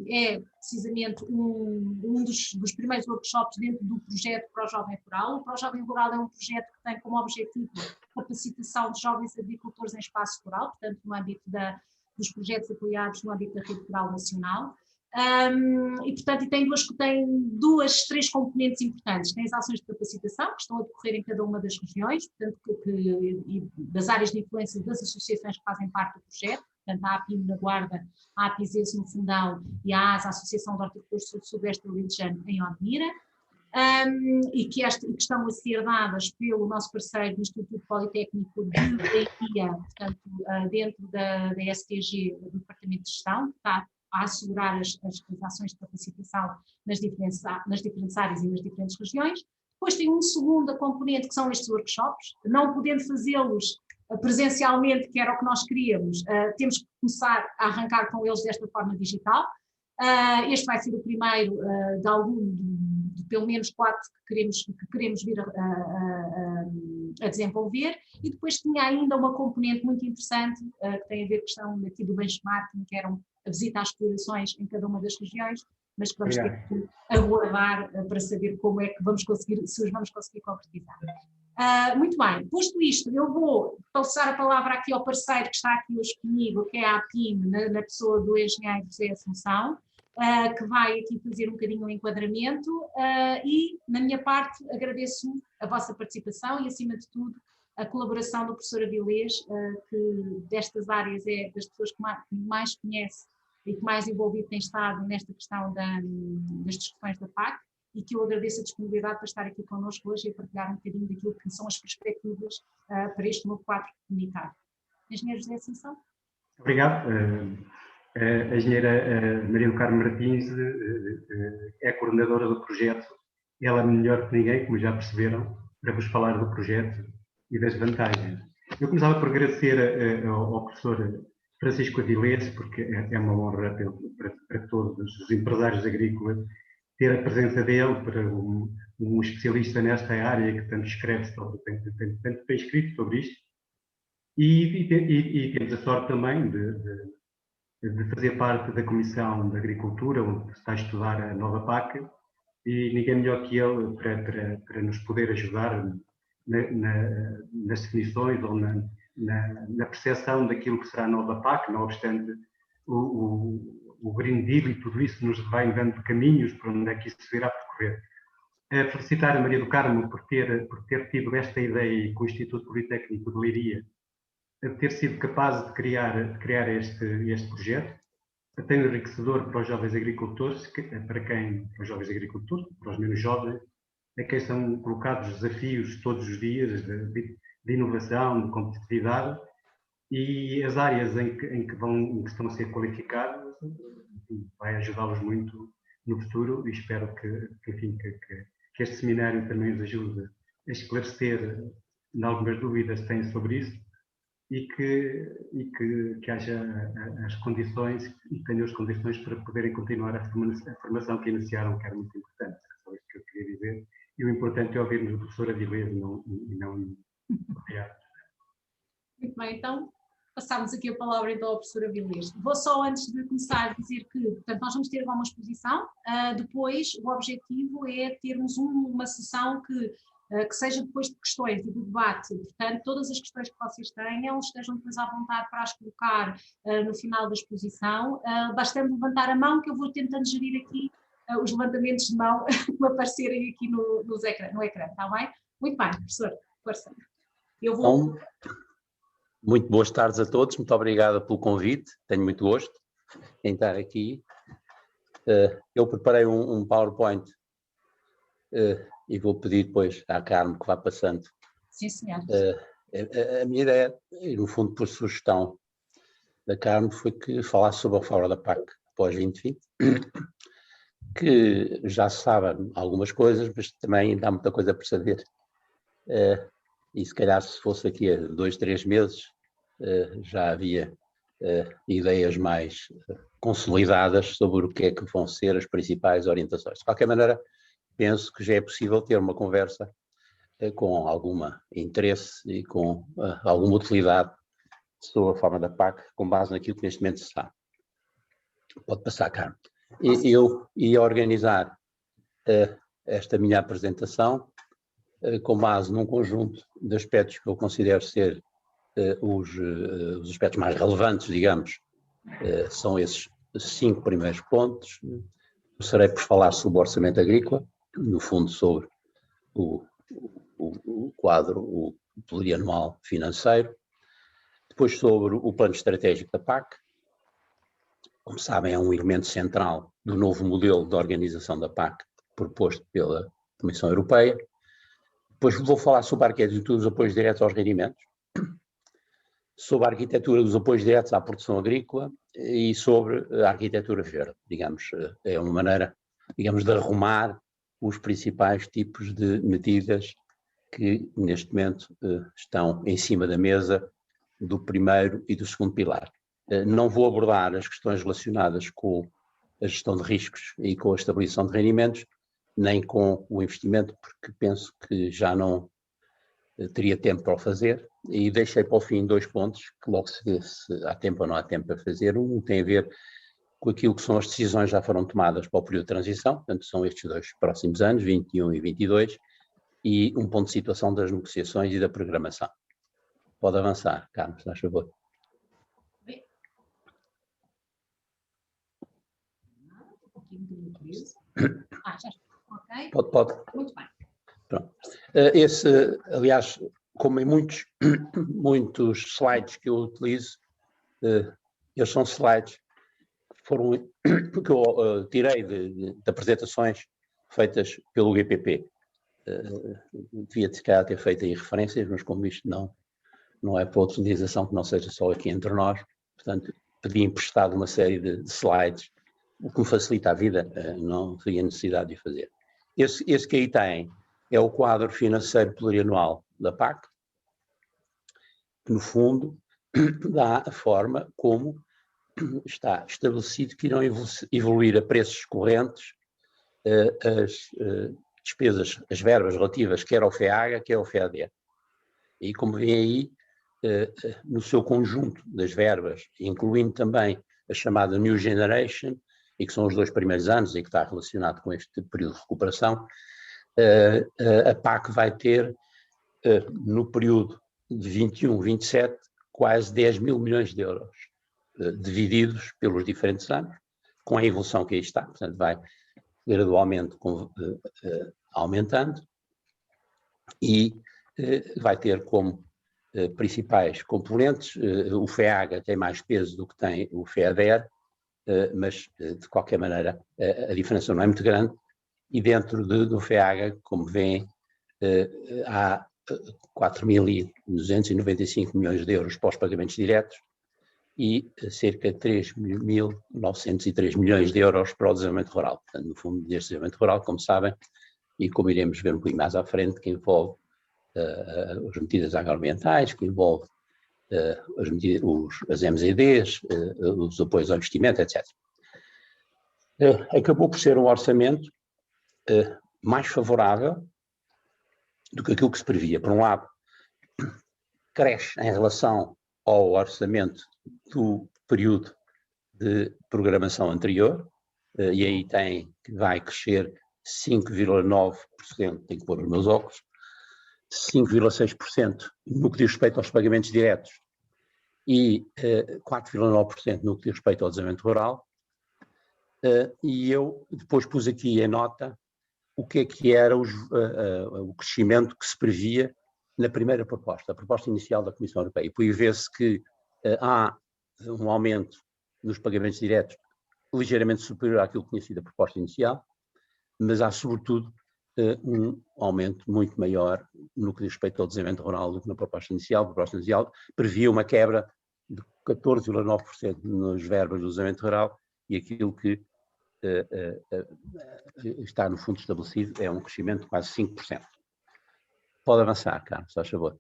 é precisamente um dos primeiros workshops dentro do projeto Pro Jovem Rural. O Pro Jovem Rural é um projeto que tem como objetivo a capacitação de jovens agricultores em espaço rural, portanto no âmbito dos projetos apoiados no âmbito da Rede Rural Nacional. E portanto tem três componentes importantes. Tem as ações de capacitação que estão a decorrer em cada uma das regiões, portanto e das áreas de influência das associações que fazem parte do projeto, portanto a APIM na Guarda, a APISES no Fundão e a ASA, a Associação de Horticultores do Sudeste do Alentejano, em Odmira, e que estão a ser dadas pelo nosso parceiro do Instituto Politécnico de Leiria, portanto dentro da STG, do Departamento de Gestão, que está a assegurar as ações de capacitação nas diferentes áreas e nas diferentes regiões. Depois tem uma segunda componente, que são estes workshops, não podendo fazê-los presencialmente, que era o que nós queríamos, temos que começar a arrancar com eles desta forma digital. Este vai ser o primeiro de pelo menos 4 que queremos vir a desenvolver, e depois tinha ainda uma componente muito interessante, que tem a ver com a questão aqui do benchmarking, que eram a visita às explorações em cada uma das regiões, mas que vamos ter que aguardar para saber como é que vamos conseguir, se os vamos conseguir concretizar. Muito bem, posto isto, eu vou passar a palavra aqui ao parceiro que está aqui hoje comigo, que é a APIM, na pessoa do engenheiro José Assunção, que vai aqui fazer um bocadinho o enquadramento, e, na minha parte, agradeço a vossa participação e, acima de tudo, a colaboração do professor Avilés, que destas áreas é das pessoas que mais conhece e que mais envolvido tem estado nesta questão das discussões da PAC, e que eu agradeço a disponibilidade para estar aqui connosco hoje e a partilhar um bocadinho daquilo que são as perspectivas para este novo quadro comunitário. Engenheiro José Assunção. Obrigado. A engenheira Maria do Carmo Martins é a coordenadora do projeto. Ela é melhor que ninguém, como já perceberam, para vos falar do projeto e das vantagens. Eu começava por agradecer ao professor Francisco Avilés, porque é uma honra para todos os empresários agrícolas ter a presença dele, para um especialista nesta área que tanto escreve sobre, tanto tem escrito sobre isto, e temos a sorte também de fazer parte da Comissão de Agricultura, onde se está a estudar a nova PAC, e ninguém melhor que ele para nos poder ajudar nas definições ou na percepção daquilo que será a nova PAC, não obstante o Green Deal e tudo isso nos vai dando caminhos para onde é que isso se irá percorrer. Felicitar a Maria do Carmo por ter tido esta ideia com o Instituto Politécnico de Leiria, de ter sido capaz de criar este projeto, até enriquecedor para os jovens agricultores, para os jovens agricultores, para os menos jovens, a quem são colocados desafios todos os dias de inovação, de competitividade, e as áreas em que estão a ser qualificados vai ajudá-los muito no futuro, e espero que este seminário também os ajude a esclarecer algumas dúvidas que têm sobre isso, e que haja as condições, e tenham as condições para poderem continuar a formação que iniciaram, que era muito importante. É só isso que eu queria dizer. E o importante é ouvirmos o professor Avilés e não copiar. Muito bem, então passamos aqui a palavra então ao professor Avilés. Vou só, antes de começar, dizer que, portanto, nós vamos ter uma exposição, depois o objetivo é termos uma sessão que seja depois de questões e de debate, portanto, todas as questões que vocês tenham, estejam depois à vontade para as colocar no final da exposição, bastante levantar a mão, que eu vou tentando gerir aqui os levantamentos de mão que me aparecerem aqui no ecrã, está bem? Muito bem, professor, força. Eu vou... Então, muito boas tardes a todos, muito obrigada pelo convite, tenho muito gosto em estar aqui. Eu preparei um PowerPoint e vou pedir depois à Carmo que vá passando. Sim, senhor. A minha ideia, e no fundo por sugestão da Carmo, foi que falasse sobre a fora da PAC pós-2020, que já se sabe algumas coisas, mas também ainda há muita coisa por saber. E se calhar se fosse aqui a 2, 3 meses, já havia ideias mais consolidadas sobre o que é que vão ser as principais orientações. De qualquer maneira, penso que já é possível ter uma conversa com algum interesse e com alguma utilidade sobre a forma da PAC, com base naquilo que neste momento se sabe. Pode passar, Carmen. Eu ia organizar esta minha apresentação com base num conjunto de aspectos que eu considero ser os aspectos mais relevantes, digamos, são esses 5 primeiros pontos. Começarei por falar sobre o orçamento agrícola, no fundo sobre o quadro, o plurianual financeiro, depois sobre o plano estratégico da PAC. Como sabem, é um elemento central do novo modelo de organização da PAC proposto pela Comissão Europeia. Depois vou falar sobre a arquitetura dos apoios diretos aos rendimentos, sobre a arquitetura dos apoios diretos à produção agrícola e sobre a arquitetura verde. Digamos, é uma maneira, digamos, de arrumar os principais tipos de medidas que neste momento estão em cima da mesa do primeiro e do segundo pilar. Não vou abordar as questões relacionadas com a gestão de riscos e com a estabilização de rendimentos, nem com o investimento, porque penso que já não teria tempo para o fazer, e deixei para o fim 2 pontos, que logo se vê se há tempo ou não há tempo para fazer. Um tem a ver com aquilo que são as decisões que já foram tomadas para o período de transição, portanto são estes 2 próximos anos, 21 e 22, e um ponto de situação das negociações e da programação. Pode avançar, Carlos, se faz favor. Já está. Ok. Pode. Muito bem. Pronto. Aliás, como em muitos slides que eu utilizo, eles são slides que eu tirei de apresentações feitas pelo GPP. Devia se calhar ter feito aí referências, mas como isto não é para utilização que não seja só aqui entre nós, portanto, pedi emprestado uma série de slides, o que me facilita a vida, não teria necessidade de fazer. Esse que aí tem é o quadro financeiro plurianual da PAC, que no fundo dá a forma como está estabelecido que irão evoluir a preços correntes as despesas, as verbas relativas quer ao FEAGA, quer ao FEADER. E como vê aí, no seu conjunto das verbas, incluindo também a chamada New Generation, e que são os 2 primeiros anos e que está relacionado com este período de recuperação, a PAC vai ter, no período de 21-27, quase 10 mil milhões de euros, divididos pelos diferentes anos, com a evolução que aí está, portanto vai gradualmente aumentando, e vai ter como principais componentes, o FEAGA tem mais peso do que tem o FEADER, mas de qualquer maneira a diferença não é muito grande, e dentro do FEAGA, como veem, há 4.295 milhões de euros para os pagamentos diretos e cerca de 3.903 milhões de euros para o desenvolvimento rural. Portanto, no fundo, deste desenvolvimento rural, como sabem, e como iremos ver um pouquinho mais à frente, que envolve as medidas agroambientais, que envolve as MZDs, os apoios ao investimento, etc. Acabou por ser um orçamento mais favorável do que aquilo que se previa. Por um lado, cresce em relação ao orçamento do período de programação anterior, e aí vai crescer 5,9%, tenho que pôr os meus óculos, 5,6% no que diz respeito aos pagamentos diretos e 4,9% no que diz respeito ao desenvolvimento rural. E eu depois pus aqui em nota o que era o crescimento que se previa na primeira proposta, a proposta inicial da Comissão Europeia. E depois vê-se que há um aumento nos pagamentos diretos ligeiramente superior àquilo que tinha sido a proposta inicial, mas há sobretudo um aumento muito maior no que diz respeito ao desenvolvimento rural do que na proposta inicial. A proposta inicial previa uma quebra de 14,9% nas verbas do desenvolvimento rural, e aquilo que está no fundo estabelecido é um crescimento de quase 5%. Pode avançar, Carlos, faz favor.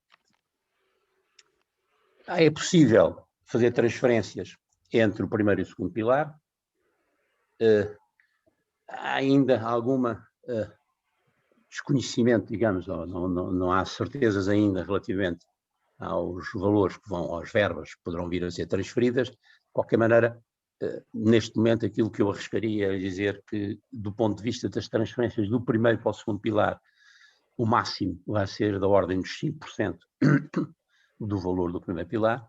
É possível fazer transferências entre o primeiro e o segundo pilar. Há ainda alguma desconhecimento, digamos, não há certezas ainda relativamente aos valores que vão, às verbas que poderão vir a ser transferidas. De qualquer maneira, neste momento, aquilo que eu arriscaria é dizer que, do ponto de vista das transferências do primeiro para o segundo pilar, o máximo vai ser da ordem dos 5% do valor do primeiro pilar.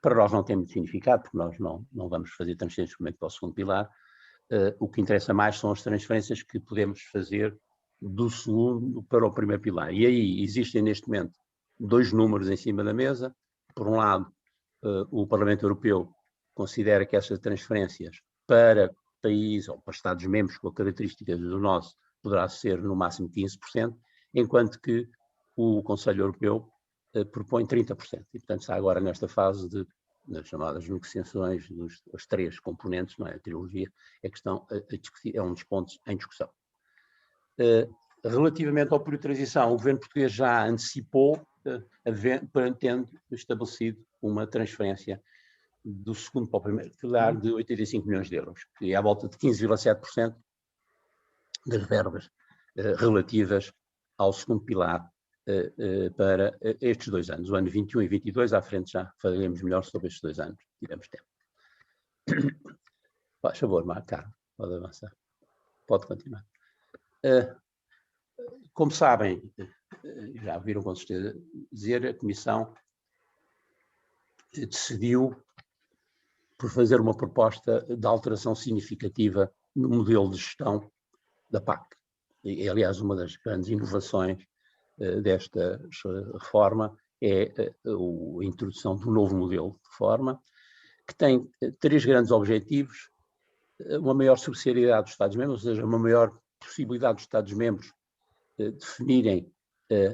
Para nós não tem muito significado, porque nós não vamos fazer transferências do primeiro para o segundo pilar. O que interessa mais são as transferências que podemos fazer do segundo para o primeiro pilar. E aí existem, neste momento, dois números em cima da mesa. Por um lado, o Parlamento Europeu considera que essas transferências para países ou para Estados-membros com características do nosso poderá ser no máximo 15%, enquanto que o Conselho Europeu propõe 30%. E, portanto, está agora nesta fase das chamadas negociações dos três componentes, não é? A trilogia, é um dos pontos em discussão. Relativamente ao período de transição, o governo português já antecipou, tendo estabelecido uma transferência do segundo para o primeiro pilar de 85 milhões de euros, que é à volta de 15,7% das verbas relativas ao segundo pilar para estes 2 anos, o ano 21 e 22, à frente já falaremos melhor sobre estes 2 anos, tivemos tempo. Faz favor, Carlos, pode avançar, pode continuar. Como sabem, já ouviram com certeza dizer, a Comissão decidiu por fazer uma proposta de alteração significativa no modelo de gestão da PAC. E, aliás, uma das grandes inovações desta reforma é a introdução do novo modelo de reforma, que tem 3 grandes objetivos: uma maior subsidiariedade dos Estados-membros, ou seja, uma maior possibilidade dos Estados-membros definirem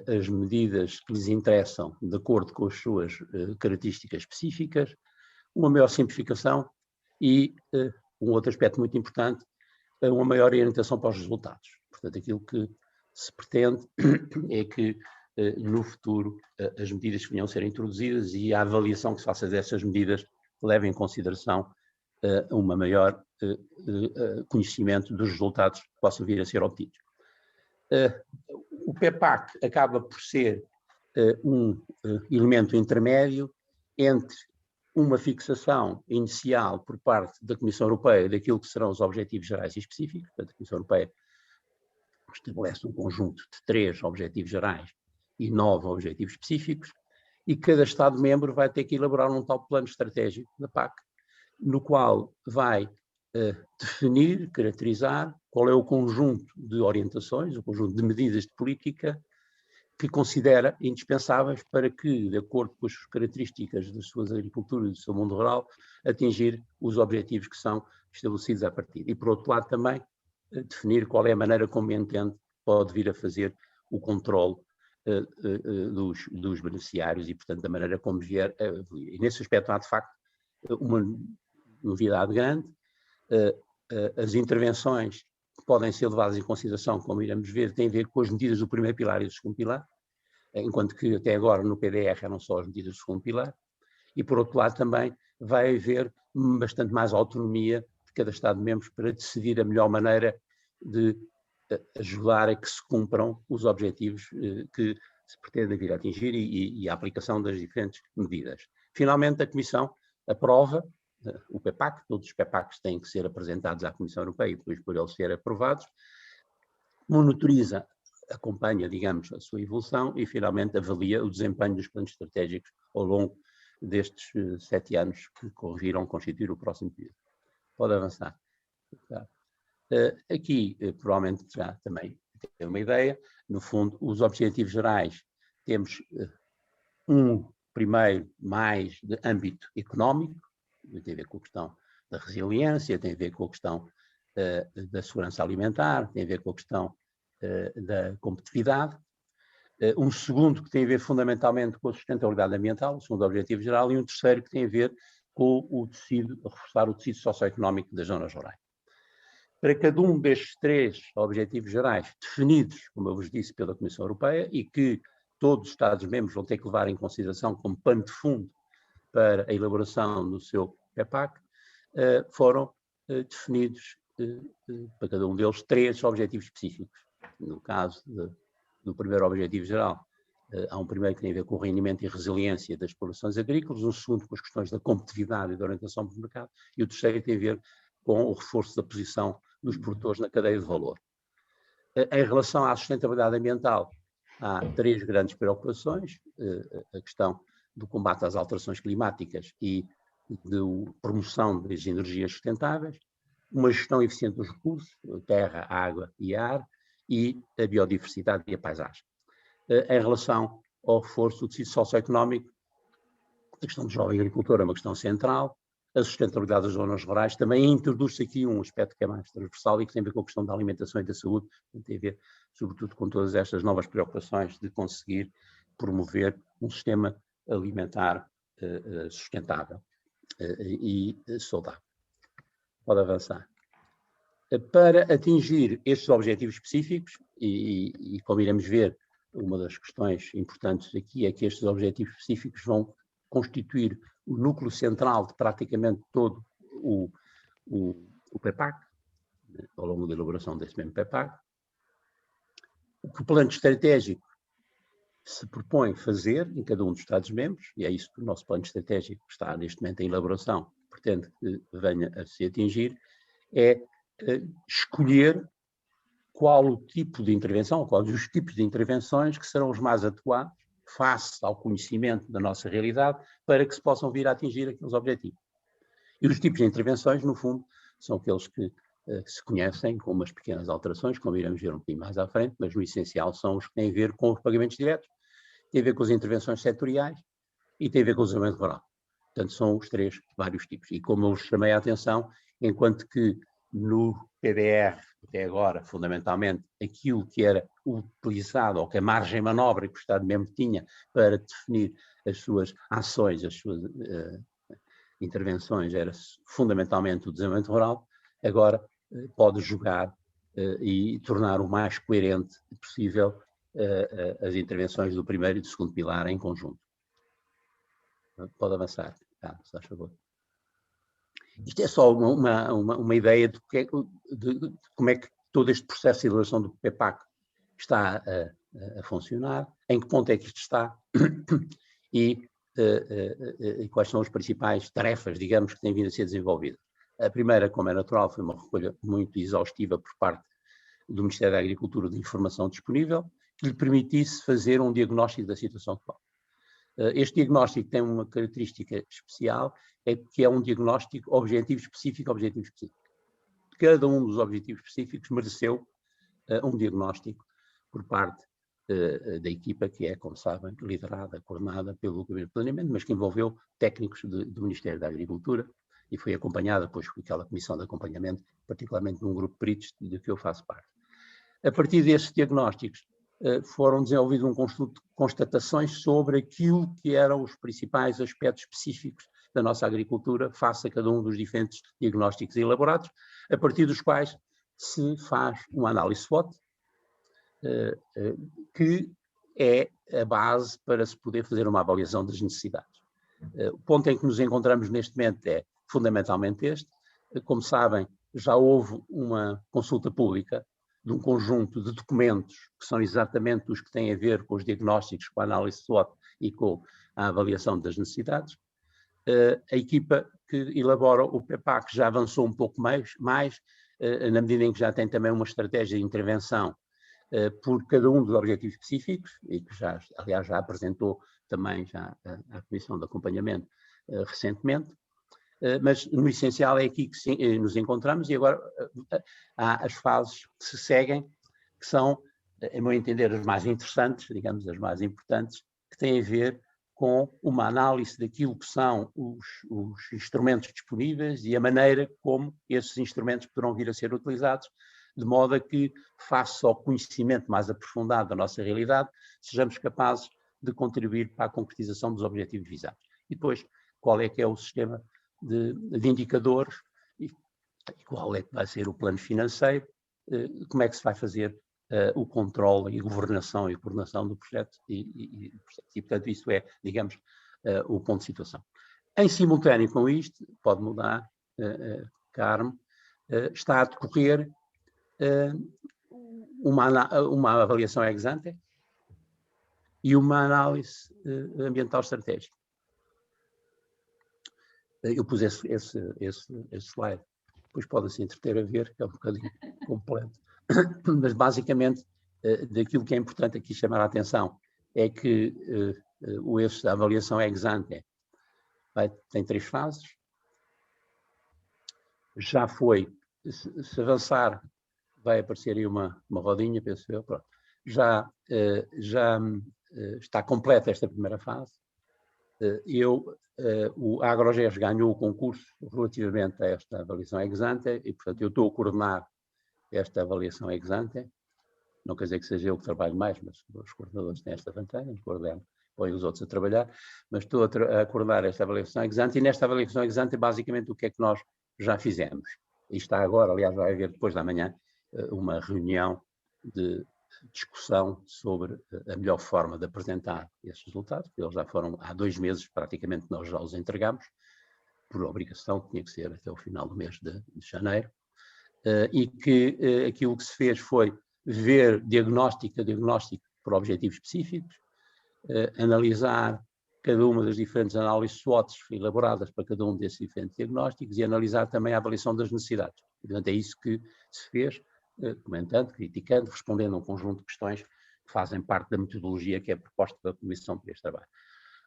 as medidas que lhes interessam de acordo com as suas características específicas, uma maior simplificação e, um outro aspecto muito importante, uma maior orientação para os resultados. Portanto, aquilo que se pretende é que, no futuro, as medidas que venham a ser introduzidas e a avaliação que se faça dessas medidas leve em consideração uma maior conhecimento dos resultados que possam vir a ser obtidos. O PEPAC acaba por ser um elemento intermédio entre uma fixação inicial por parte da Comissão Europeia daquilo que serão os objetivos gerais e específicos. Portanto, a Comissão Europeia estabelece um conjunto de 3 objetivos gerais e 9 objetivos específicos, e cada Estado-membro vai ter que elaborar um tal plano estratégico da PAC, no qual vai definir, caracterizar qual é o conjunto de orientações, o conjunto de medidas de política que considera indispensáveis para que, de acordo com as características das suas agriculturas e do seu mundo rural, atingir os objetivos que são estabelecidos à partida. E, por outro lado, também definir qual é a maneira como entende pode vir a fazer o controle dos beneficiários e, portanto, da maneira como vier a evoluir. E, nesse aspecto, há, de facto, uma novidade grande. As intervenções que podem ser levadas em consideração, como iremos ver, têm a ver com as medidas do primeiro pilar e do segundo pilar, enquanto que até agora no PDR eram só as medidas do segundo pilar, e por outro lado também vai haver bastante mais autonomia de cada Estado-membro para decidir a melhor maneira de ajudar a que se cumpram os objetivos que se pretende vir a atingir e a aplicação das diferentes medidas. Finalmente, a Comissão aprova o PEPAC, todos os PEPACs têm que ser apresentados à Comissão Europeia e depois por eles serem aprovados, monitoriza, acompanha, digamos, a sua evolução e finalmente avalia o desempenho dos planos estratégicos ao longo destes 7 anos que virão constituir o próximo período. Pode avançar. Aqui, provavelmente já também tem uma ideia, no fundo, os objetivos gerais, temos um primeiro mais de âmbito económico, tem a ver com a questão da resiliência, tem a ver com a questão da segurança alimentar, tem a ver com a questão da competitividade. Um segundo que tem a ver fundamentalmente com a sustentabilidade ambiental, o segundo objetivo geral, e um terceiro que tem a ver com o tecido, reforçar o tecido socioeconómico das zonas rurais. Para cada um destes 3 objetivos gerais definidos, como eu vos disse, pela Comissão Europeia e que todos os Estados-membros vão ter que levar em consideração como pano de fundo para a elaboração do seu PEPAC, foram definidos para cada um deles 3 objetivos específicos. No caso do primeiro objetivo geral, Há um primeiro que tem a ver com o rendimento e resiliência das explorações agrícolas, um segundo com as questões da competitividade e da orientação do mercado, e o terceiro tem a ver com o reforço da posição dos produtores na cadeia de valor. Em relação à sustentabilidade ambiental, há 3 grandes preocupações: a questão do combate às alterações climáticas e da promoção das energias sustentáveis, uma gestão eficiente dos recursos, terra, água e ar, e a biodiversidade e a paisagem. Em relação ao reforço do tecido socioeconómico, a questão do jovem agricultor é uma questão central, a sustentabilidade das zonas rurais também introduz-se aqui um aspecto que é mais transversal e que tem a ver com a questão da alimentação e da saúde, tem a ver sobretudo com todas estas novas preocupações de conseguir promover um sistema alimentar sustentável e saudável. Pode avançar. Para atingir estes objetivos específicos, e como iremos ver, uma das questões importantes aqui é que estes objetivos específicos vão constituir o núcleo central de praticamente todo o PEPAC, ao longo da elaboração desse mesmo PEPAC. O que o plano estratégico se propõe fazer em cada um dos Estados-membros, e é isso que o nosso plano estratégico está neste momento em elaboração, pretende que venha a se atingir, é escolher qual o tipo de intervenção, quais os tipos de intervenções que serão os mais adequados face ao conhecimento da nossa realidade para que se possam vir a atingir aqueles objetivos. E os tipos de intervenções, no fundo, são aqueles que se conhecem com umas pequenas alterações, como iremos ver um bocadinho mais à frente, mas no essencial são os que têm a ver com os pagamentos diretos, têm a ver com as intervenções setoriais e têm a ver com o desenvolvimento rural. Portanto, são os 3 vários tipos. E como eu vos chamei a atenção, enquanto que no PDR, até agora, fundamentalmente, aquilo que era utilizado, ou que a margem de manobra que o Estado-membro tinha para definir as suas ações, as suas intervenções, era fundamentalmente o desenvolvimento rural, agora pode jogar e tornar o mais coerente possível as intervenções do primeiro e do segundo pilar em conjunto. Pode avançar, se faz favor. Isto é só uma ideia de como é que todo este processo de elaboração do PEPAC está a funcionar, em que ponto é que isto está e quais são as principais tarefas, digamos, que têm vindo a ser desenvolvidas. A primeira, como é natural, foi uma recolha muito exaustiva por parte do Ministério da Agricultura de informação disponível, que lhe permitisse fazer um diagnóstico da situação atual. Este diagnóstico tem uma característica especial, é que é um diagnóstico objetivo específico. Cada um dos objetivos específicos mereceu um diagnóstico por parte da equipa que é, como sabem, liderada, coordenada pelo Gabinete de Planeamento, mas que envolveu técnicos do Ministério da Agricultura e foi acompanhada depois por aquela comissão de acompanhamento, particularmente de um grupo de peritos de que eu faço parte. A partir desses diagnósticos, foram desenvolvidos um conjunto de constatações sobre aquilo que eram os principais aspectos específicos da nossa agricultura face a cada um dos diferentes diagnósticos elaborados, a partir dos quais se faz uma análise SWOT, que é a base para se poder fazer uma avaliação das necessidades. O ponto em que nos encontramos neste momento é fundamentalmente este. Como sabem, já houve uma consulta pública de um conjunto de documentos que são exatamente os que têm a ver com os diagnósticos, com a análise SWOT e com a avaliação das necessidades. A equipa que elabora o PEPAC já avançou um pouco mais, na medida em que já tem também uma estratégia de intervenção por cada um dos objetivos específicos, e que já, aliás, já apresentou também já à Comissão de Acompanhamento recentemente. Mas no essencial é aqui que nos encontramos e agora há as fases que se seguem, que são, a meu entender, as mais interessantes, digamos, as mais importantes, que têm a ver com uma análise daquilo que são os instrumentos disponíveis e a maneira como esses instrumentos poderão vir a ser utilizados, de modo a que, face ao conhecimento mais aprofundado da nossa realidade, sejamos capazes de contribuir para a concretização dos objetivos visados. E depois, qual é que é o sistema de indicadores e qual é que vai ser o plano financeiro, como é que se vai fazer o controle e governação e coordenação do projeto e, portanto, isso é, digamos, o ponto de situação. Em simultâneo com isto, pode mudar, Carmo, está a decorrer uma avaliação ex ante e uma análise ambiental estratégica. Eu pus esse slide, depois pode-se entreter a ver, que é um bocadinho completo, mas basicamente daquilo que é importante aqui chamar a atenção é que a avaliação ex ante tem 3 fases. Já foi, se avançar, vai aparecer aí uma rodinha, penso eu, pronto. Já está completa esta primeira fase. A Agrogés ganhou o concurso relativamente a esta avaliação ex ante e, portanto, eu estou a coordenar esta avaliação ex ante. Não quer dizer que seja eu que trabalho mais, mas os coordenadores têm esta vantagem, põem os outros a trabalhar, mas estou a coordenar esta avaliação ex ante, e nesta avaliação ex ante, basicamente, o que é que nós já fizemos? E está agora, aliás, vai haver depois da manhã uma reunião de discussão sobre a melhor forma de apresentar esses resultados, porque eles já foram há 2 meses, praticamente, nós já os entregamos, por obrigação, tinha que ser até o final do mês de janeiro, e que aquilo que se fez foi ver diagnóstico por objetivos específicos, analisar cada uma das diferentes análises SWOT elaboradas para cada um desses diferentes diagnósticos e analisar também a avaliação das necessidades. Portanto, é isso que se fez, comentando, criticando, respondendo a um conjunto de questões que fazem parte da metodologia que é proposta pela Comissão para este trabalho.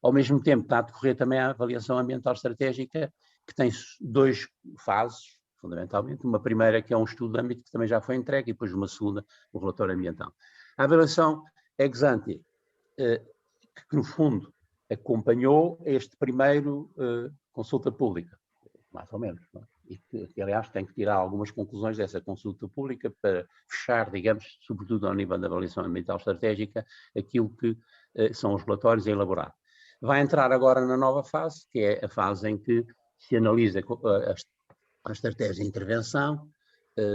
Ao mesmo tempo, está a decorrer também a avaliação ambiental estratégica, que tem 2 fases, fundamentalmente. Uma primeira, que é um estudo de âmbito, que também já foi entregue, e depois uma segunda, o relatório ambiental. A avaliação ex ante, que no fundo acompanhou este primeiro consulta pública, mais ou menos, não é? E que, aliás, tem que tirar algumas conclusões dessa consulta pública para fechar, digamos, sobretudo ao nível da avaliação ambiental estratégica, aquilo que são os relatórios a elaborar. Vai entrar agora na nova fase, que é a fase em que se analisa a estratégia de intervenção,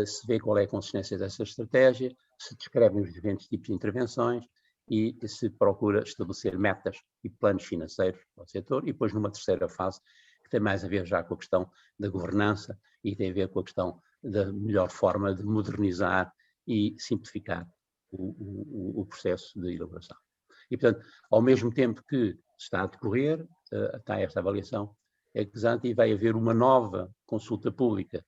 se vê qual é a consistência dessa estratégia, se descrevem os diferentes tipos de intervenções e se procura estabelecer metas e planos financeiros para o setor, e depois numa terceira fase, que tem mais a ver já com a questão da governança e tem a ver com a questão da melhor forma de modernizar e simplificar o processo de elaboração. E, portanto, ao mesmo tempo que está a decorrer, está esta avaliação ex ante e vai haver uma nova consulta pública,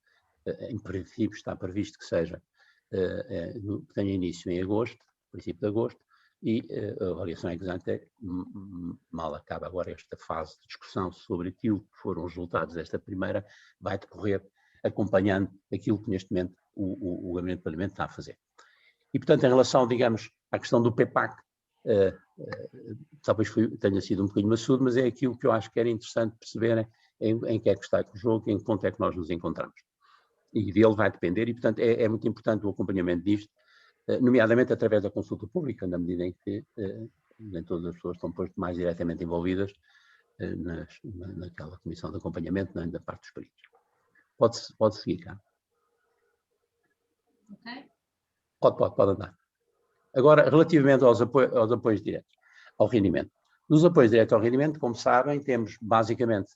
em princípio está previsto que seja, que tenha início em agosto, princípio de agosto, e a avaliação ex ante, mal acaba agora esta fase de discussão sobre aquilo que foram os resultados desta primeira, vai decorrer acompanhando aquilo que neste momento o Gabinete de Planeamento está a fazer. E, portanto, em relação, digamos, à questão do PPAC, talvez tenha sido um bocadinho maçudo, mas é aquilo que eu acho que era interessante perceberem em que é que está o jogo, em que ponto é que nós nos encontramos. E dele vai depender, e portanto é muito importante o acompanhamento disto, nomeadamente através da consulta pública, na medida em que nem todas as pessoas estão mais diretamente envolvidas naquela comissão de acompanhamento, nem da parte dos peritos. Pode seguir, cá. Ok. Pode andar. Agora, relativamente aos apoios diretos ao rendimento. Nos apoios diretos ao rendimento, como sabem, temos basicamente,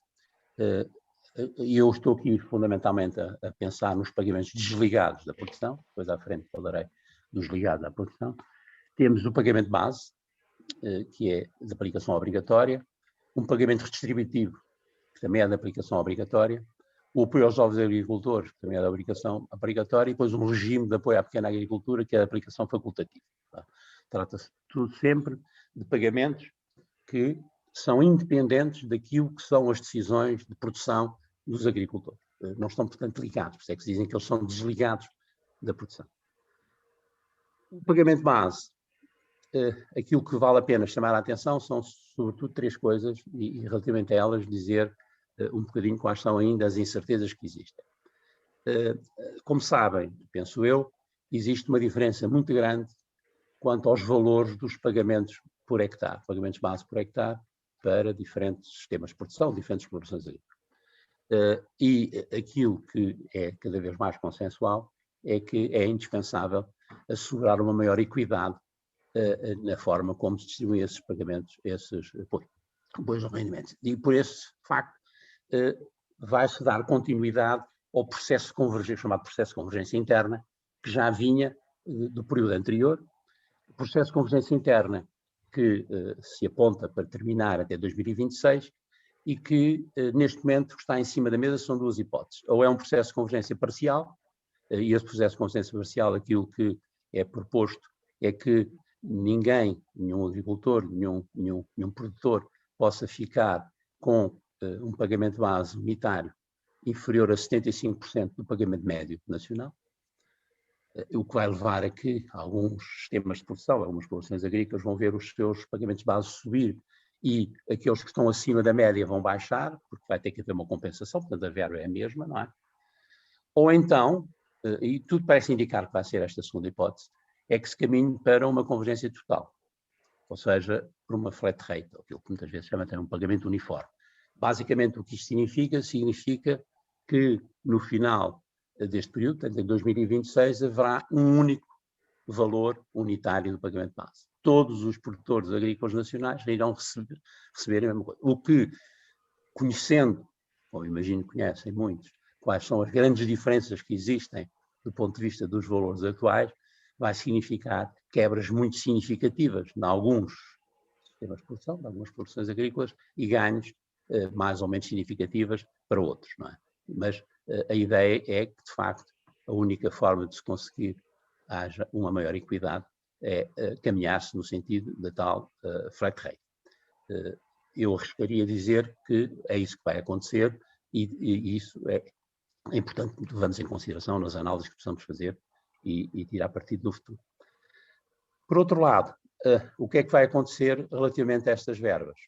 e eu estou aqui fundamentalmente a pensar nos pagamentos desligados da produção, depois à frente falarei dos ligados à produção. Temos o pagamento base, que é de aplicação obrigatória, um pagamento redistributivo, que também é de aplicação obrigatória, o apoio aos jovens agricultores, que também é de aplicação obrigatória, e depois um regime de apoio à pequena agricultura, que é de aplicação facultativa. Trata-se tudo sempre de pagamentos que são independentes daquilo que são as decisões de produção dos agricultores. Não estão, portanto, ligados, por isso é que se dizem que eles são desligados da produção. O pagamento base, aquilo que vale a pena chamar a atenção são, sobretudo, 3 coisas, e relativamente a elas dizer um bocadinho quais são ainda as incertezas que existem. Como sabem, penso eu, existe uma diferença muito grande quanto aos valores dos pagamentos por hectare, pagamentos base por hectare, para diferentes sistemas de produção, diferentes explorações agrícolas. E aquilo que é cada vez mais consensual é que é indispensável assegurar uma maior equidade na forma como se distribuem esses pagamentos, esses apoios ao rendimento. E por esse facto vai-se dar continuidade ao processo de convergência, chamado processo de convergência interna, que já vinha do período anterior. O processo de convergência interna que se aponta para terminar até 2026 e que, neste momento, o que está em cima da mesa são duas hipóteses. Ou é um processo de convergência parcial, e esse processo de convergência parcial, aquilo que é proposto é que ninguém, nenhum agricultor, nenhum produtor, possa ficar com um pagamento base unitário inferior a 75% do pagamento médio nacional, o que vai levar a que alguns sistemas de produção, algumas explorações agrícolas vão ver os seus pagamentos base subir e aqueles que estão acima da média vão baixar, porque vai ter que haver uma compensação, portanto a verba é a mesma, não é? Ou então, e tudo parece indicar que vai ser esta segunda hipótese, é que se caminhe para uma convergência total, ou seja, por uma flat rate, aquilo que muitas vezes chama também um pagamento uniforme. Basicamente o que isto significa que no final deste período, portanto, em 2026, haverá um único valor unitário do pagamento base. Todos os produtores agrícolas nacionais irão receber a mesma coisa. O que, conhecendo, ou imagino que conhecem muitos, quais são as grandes diferenças que existem do ponto de vista dos valores atuais, vai significar quebras muito significativas em alguns sistemas de produção, em algumas produções agrícolas, e ganhos mais ou menos significativas para outros, não é? Mas a ideia é que, de facto, a única forma de se conseguir haja uma maior equidade é caminhar-se no sentido da tal flat rate. Eu arriscaria dizer que é isso que vai acontecer e isso é importante que levamos em consideração nas análises que precisamos fazer e tirar partido no futuro. Por outro lado, o que é que vai acontecer relativamente a estas verbas?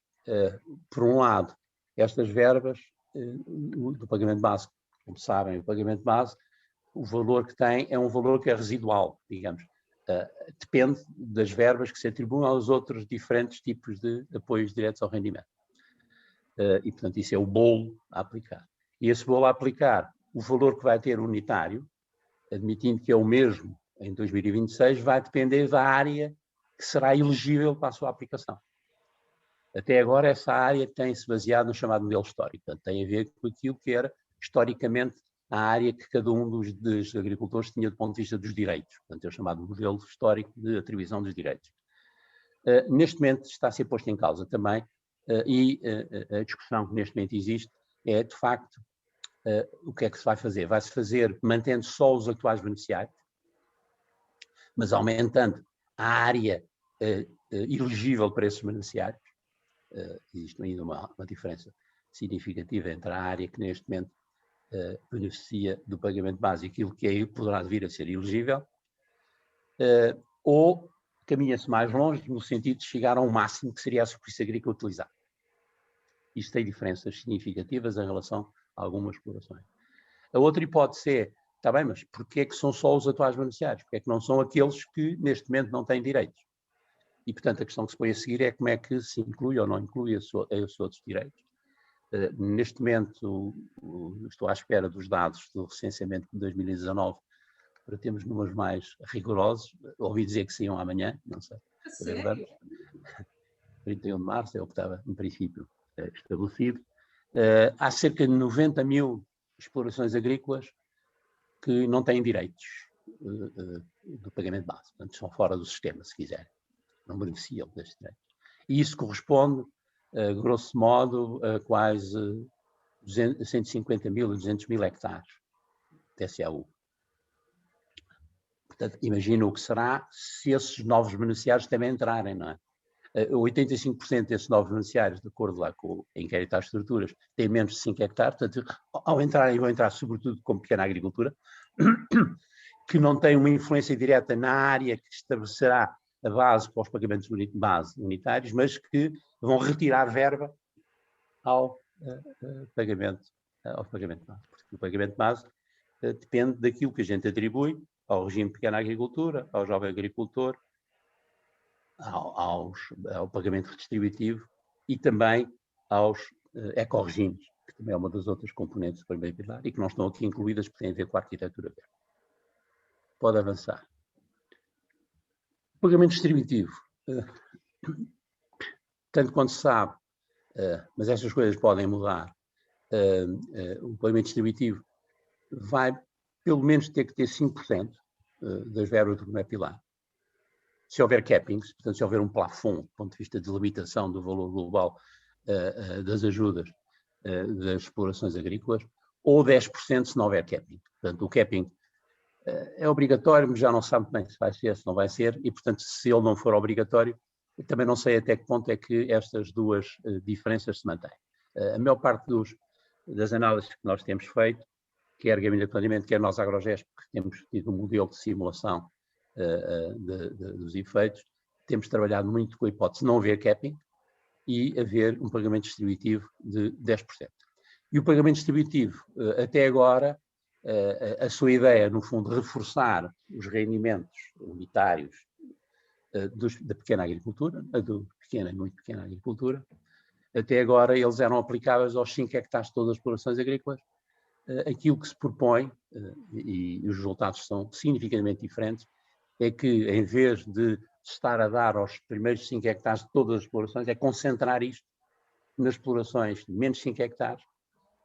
Por um lado, estas verbas do pagamento base, como sabem, o pagamento base, o valor que tem é um valor que é residual, digamos. Depende das verbas que se atribuem aos outros diferentes tipos de apoios diretos ao rendimento. E, portanto, isso é o bolo a aplicar. E esse bolo a aplicar, o valor que vai ter unitário, admitindo que é o mesmo em 2026, vai depender da área que será elegível para a sua aplicação. Até agora, essa área tem-se baseado no chamado modelo histórico, portanto, tem a ver com aquilo que era, historicamente, a área que cada um dos agricultores tinha do ponto de vista dos direitos, portanto, é o chamado modelo histórico de atribuição dos direitos. Neste momento está a ser posto em causa também, e a discussão que neste momento existe é, de facto, o que é que se vai fazer? Vai-se fazer mantendo só os atuais beneficiários, mas aumentando a área elegível para esses beneficiários. Existe ainda uma diferença significativa entre a área que neste momento beneficia do pagamento base e aquilo que aí poderá vir a ser elegível, ou caminha-se mais longe no sentido de chegar a um máximo que seria a superfície agrícola utilizada. Isto tem diferenças significativas em relação a algumas explorações. A outra hipótese é, está bem, mas porquê é que são só os atuais beneficiários? Porquê é que não são aqueles que neste momento não têm direitos? E, portanto, a questão que se põe a seguir é como é que se inclui ou não inclui esses outros direitos. Neste momento, estou à espera dos dados do recenseamento de 2019 para termos números mais rigorosos. Ouvi dizer que saiam amanhã, não sei. Sério? 31 de março é o que estava, em princípio, estabelecido. Há cerca de 90 mil explorações agrícolas que não têm direitos do pagamento base. Portanto, estão fora do sistema, se quiserem. Não beneficiam destes direitos. E isso corresponde, grosso modo, a quase 150 mil a 200 mil hectares de SAU. Portanto, imagina o que será se esses novos beneficiários também entrarem, não é? 85% desses novos beneficiários, de acordo lá com o inquérito às estruturas, têm menos de 5 hectares, portanto, ao entrarem, vão entrar sobretudo com pequena agricultura, que não tem uma influência direta na área que estabelecerá a base para os pagamentos base unitários, mas que vão retirar verba ao pagamento base. Porque o pagamento base depende daquilo que a gente atribui ao regime de pequena agricultura, ao jovem agricultor, ao pagamento redistributivo e também aos ecorregimes, que também é uma das outras componentes do primeiro pilar e que não estão aqui incluídas porque têm a ver com a arquitetura verde. Pode avançar. Pagamento distributivo. Tanto quanto se sabe, mas estas coisas podem mudar, o pagamento distributivo vai pelo menos ter que ter 5% das verbas do primeiro pilar. se houver cappings, portanto, se houver um plafond, do ponto de vista de limitação do valor global das ajudas das explorações agrícolas, ou 10% se não houver capping. Portanto, o capping é obrigatório, mas já não sabe bem se vai ser, se não vai ser, e, portanto, se ele não for obrigatório, eu também não sei até que ponto é que estas duas diferenças se mantêm. A maior parte das análises que nós temos feito, quer Gabinete de Planeamento, quer nós AgroGESP, que temos tido um modelo de simulação dos efeitos, temos trabalhado muito com a hipótese de não haver capping e haver um pagamento distributivo de 10%. E o pagamento distributivo, até agora, a sua ideia, no fundo, reforçar os rendimentos unitários da pequena agricultura, do pequena e muito pequena agricultura, até agora eles eram aplicáveis aos 5 hectares de todas as explorações agrícolas. Aquilo que se propõe, e os resultados são significativamente diferentes, é que em vez de estar a dar aos primeiros 5 hectares de todas as explorações, é concentrar isto nas explorações de menos 5 hectares,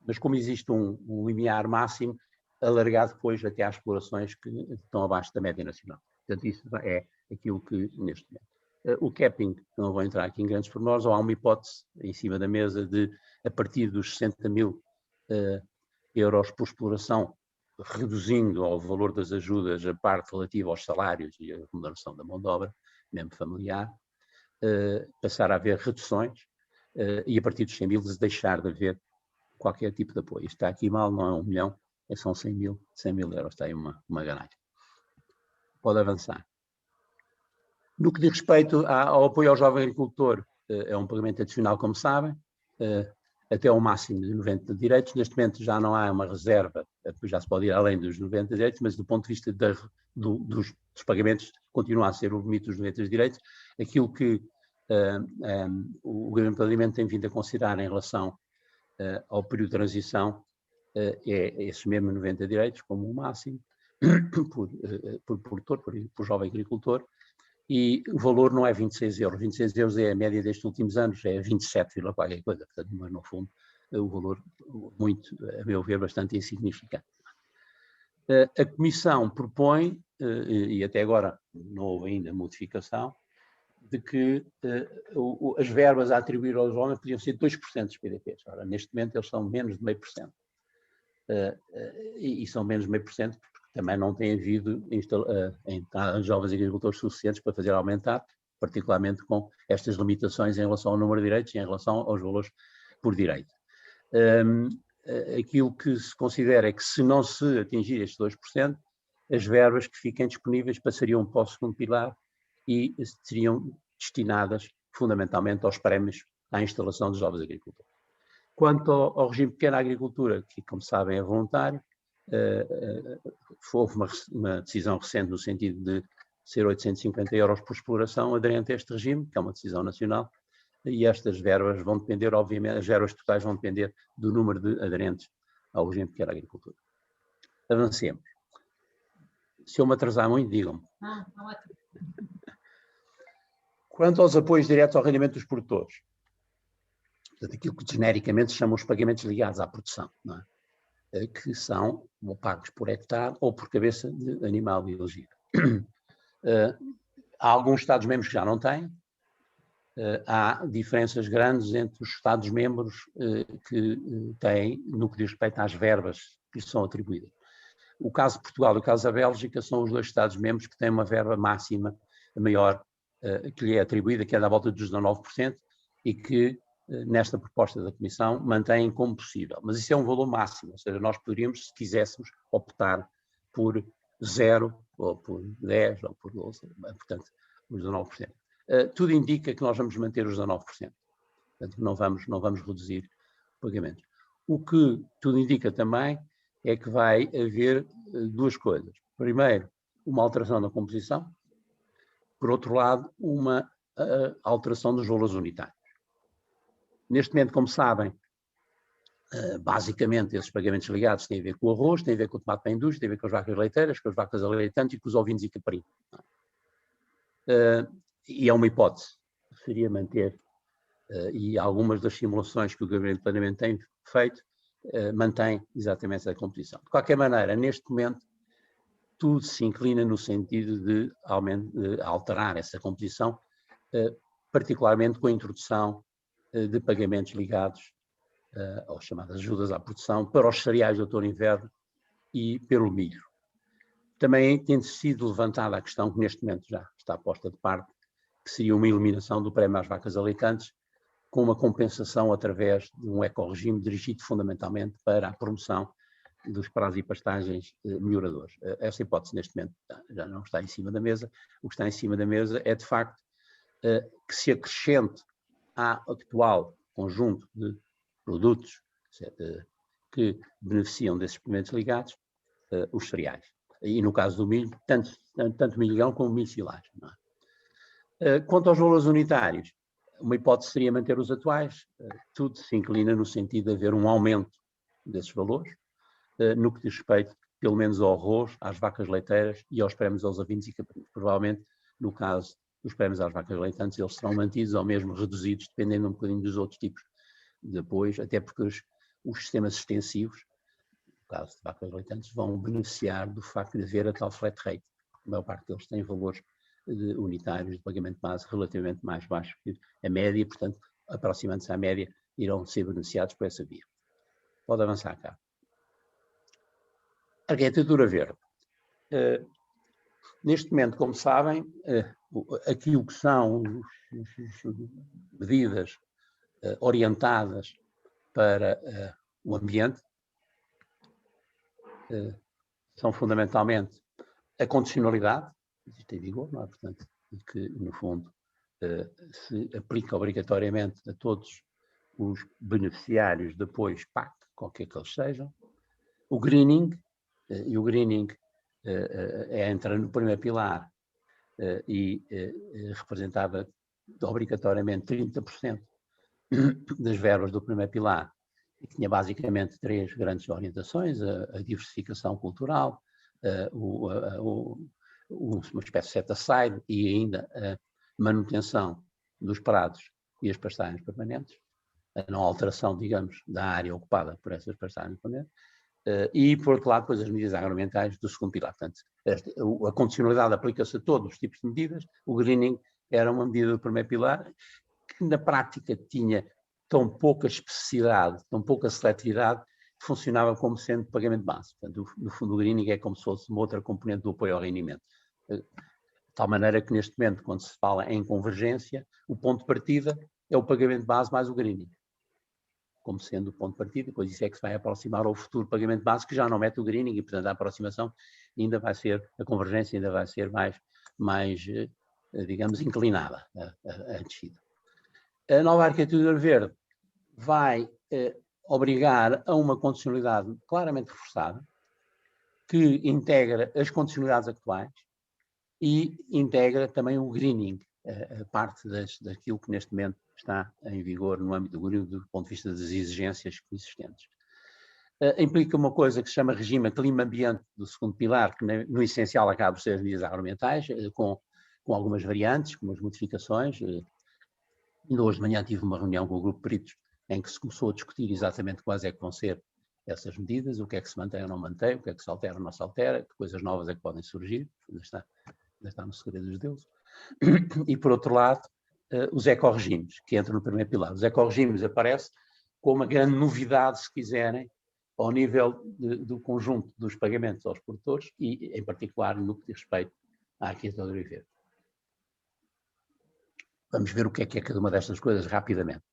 mas como existe um limiar máximo, alargar depois até às explorações que estão abaixo da média nacional. Portanto, isso é aquilo que neste momento. O capping, não vou entrar aqui em grandes pormenores, ou há uma hipótese em cima da mesa de, a partir dos 60 mil euros por exploração, reduzindo ao valor das ajudas a parte relativa aos salários e a remuneração da mão de obra, mesmo familiar, passar a haver reduções e a partir dos 100 mil deixar de haver qualquer tipo de apoio. Isto está aqui mal, não é 1 milhão, são 100 mil euros, está aí uma ganagem. Pode avançar. No que diz respeito ao apoio ao jovem agricultor, é um pagamento adicional, como sabem, até ao máximo de 90 direitos. Neste momento já não há uma reserva, depois já se pode ir além dos 90 direitos, mas do ponto de vista dos pagamentos continua a ser o limite dos 90 direitos. Aquilo que o Gabinete de Planeamento tem vindo a considerar em relação ao período de transição é esses mesmos 90 direitos como o máximo por produtor, por jovem agricultor, e o valor não é 26 euros. 26 euros é a média destes últimos anos, é 27, qualquer coisa, portanto, mas no fundo o valor muito, a meu ver, bastante insignificante. A Comissão propõe, e até agora não houve ainda modificação, de que as verbas a atribuir aos jovens podiam ser 2% dos PDPs. Ora, neste momento eles são menos de 0,5%. E são menos de 0,5% porque também não tem havido jovens agricultores suficientes para fazer aumentar, particularmente com estas limitações em relação ao número de direitos e em relação aos valores por direito. Aquilo que se considera é que, se não se atingir estes 2%, as verbas que fiquem disponíveis passariam para o segundo pilar e seriam destinadas fundamentalmente aos prémios à instalação dos jovens agricultores. Quanto ao regime de pequena agricultura, que, como sabem, é voluntário, houve uma decisão recente no sentido de ser 850 euros por exploração aderente a este regime, que é uma decisão nacional, e estas verbas vão depender, obviamente, as verbas totais vão depender do número de aderentes ao regime de pequena agricultura. Avancemos. Se eu me atrasar muito, digam-me. Não é tudo. Quanto aos apoios diretos ao rendimento dos produtores, portanto, aquilo que genericamente se chamam os pagamentos ligados à produção, não é? Que são pagos por hectare ou por cabeça de animal elegível. Há alguns Estados-membros que já não têm, há diferenças grandes entre os Estados-membros que têm no que diz respeito às verbas que lhes são atribuídas. O caso de Portugal e o caso da Bélgica são os 2 Estados-membros que têm uma verba máxima maior que lhe é atribuída, que é da volta dos 19%, e que nesta proposta da Comissão mantém como possível. Mas isso é um valor máximo, ou seja, nós poderíamos, se quiséssemos, optar por 0, ou por 10, ou por 12, portanto, os 19%. Tudo indica que nós vamos manter os 19%, portanto, não vamos reduzir pagamentos. O que tudo indica também é que vai haver 2 coisas. Primeiro, uma alteração da composição, por outro lado, uma alteração dos valores unitários. Neste momento, como sabem, basicamente esses pagamentos ligados têm a ver com o arroz, têm a ver com o tomate para a indústria, têm a ver com as vacas leiteiras, com as vacas aleitantes e com os ovinos e caprinos. E é uma hipótese, seria manter, e algumas das simulações que o Gabinete de Planeamento tem feito, mantém exatamente essa composição. De qualquer maneira, neste momento, tudo se inclina no sentido de alterar essa composição, particularmente com a introdução de pagamentos ligados às chamadas ajudas à produção para os cereais de outono-inverno e pelo milho. Também tem sido levantada a questão, que neste momento já está posta de parte, que seria uma eliminação do prémio às vacas aleitantes, com uma compensação através de um ecorregime dirigido fundamentalmente para a promoção dos prados e pastagens melhoradores. Essa hipótese neste momento já não está em cima da mesa. O que está em cima da mesa é, de facto, que se acrescente ao atual conjunto de produtos que beneficiam desses pagamentos ligados, os cereais. E no caso do milho, tanto milho grão como milho silagem. Quanto aos valores unitários, uma hipótese seria manter os atuais. Tudo se inclina no sentido de haver um aumento desses valores, no que diz respeito, pelo menos ao arroz, às vacas leiteiras e aos prémios aos ovinos e caprinos. Provavelmente, no caso dos prémios às vacas leitantes, eles serão mantidos ou mesmo reduzidos, dependendo um bocadinho dos outros tipos de apoios, até porque os sistemas extensivos, no caso de vacas leitantes, vão beneficiar do facto de haver a tal flat rate. A maior parte deles tem valores unitários de pagamento base relativamente mais baixos que a média, portanto, aproximando-se à média, irão ser beneficiados por essa via. Pode avançar cá. Arquitetura verde. Neste momento, como sabem, aquilo que são as medidas orientadas para o ambiente são fundamentalmente a condicionalidade, existe em vigor, não é? Portanto, que no fundo se aplica obrigatoriamente a todos os beneficiários de apoios PAC, qualquer que eles sejam. O greening, e o greening entra no primeiro pilar e representava obrigatoriamente 30% das verbas do primeiro pilar, e tinha basicamente três grandes orientações: a diversificação cultural, uma espécie de set-aside e ainda a manutenção dos prados e as pastagens permanentes, a não alteração, digamos, da área ocupada por essas pastagens permanentes, e, por outro lado, depois as medidas agroambientais do segundo pilar. Portanto, a condicionalidade aplica-se a todos os tipos de medidas. O greening era uma medida do primeiro pilar que, na prática, tinha tão pouca especificidade, tão pouca seletividade, que funcionava como sendo pagamento base. Portanto, no fundo, o greening é como se fosse uma outra componente do apoio ao rendimento. De tal maneira que, neste momento, quando se fala em convergência, o ponto de partida é o pagamento base mais o greening, como sendo o ponto de partida. Depois isso é que se vai aproximar ao futuro pagamento base, que já não mete o greening, e, portanto, a aproximação ainda vai ser, a convergência ainda vai ser mais digamos, inclinada a descida. A nova arquitetura verde vai obrigar a uma condicionalidade claramente reforçada, que integra as condicionalidades atuais e integra também o greening, a parte daquilo que neste momento está em vigor no âmbito do greening do ponto de vista das exigências existentes. Implica uma coisa que se chama regime clima-ambiente do segundo pilar, que no essencial acaba por ser as medidas agroambientais, com algumas variantes, com umas modificações. Ainda hoje de manhã tive uma reunião com o grupo de peritos em que se começou a discutir exatamente quais é que vão ser essas medidas, o que é que se mantém ou não mantém, o que é que se altera ou não se altera, que coisas novas é que podem surgir, ainda está no segredo dos deuses. E, por outro lado, os ecorregimes, que entram no primeiro pilar. Os ecorregimes aparecem como uma grande novidade, se quiserem, ao nível do conjunto dos pagamentos aos produtores e, em particular, no que diz respeito à arquitetura verde. Vamos ver o que é cada uma destas coisas rapidamente.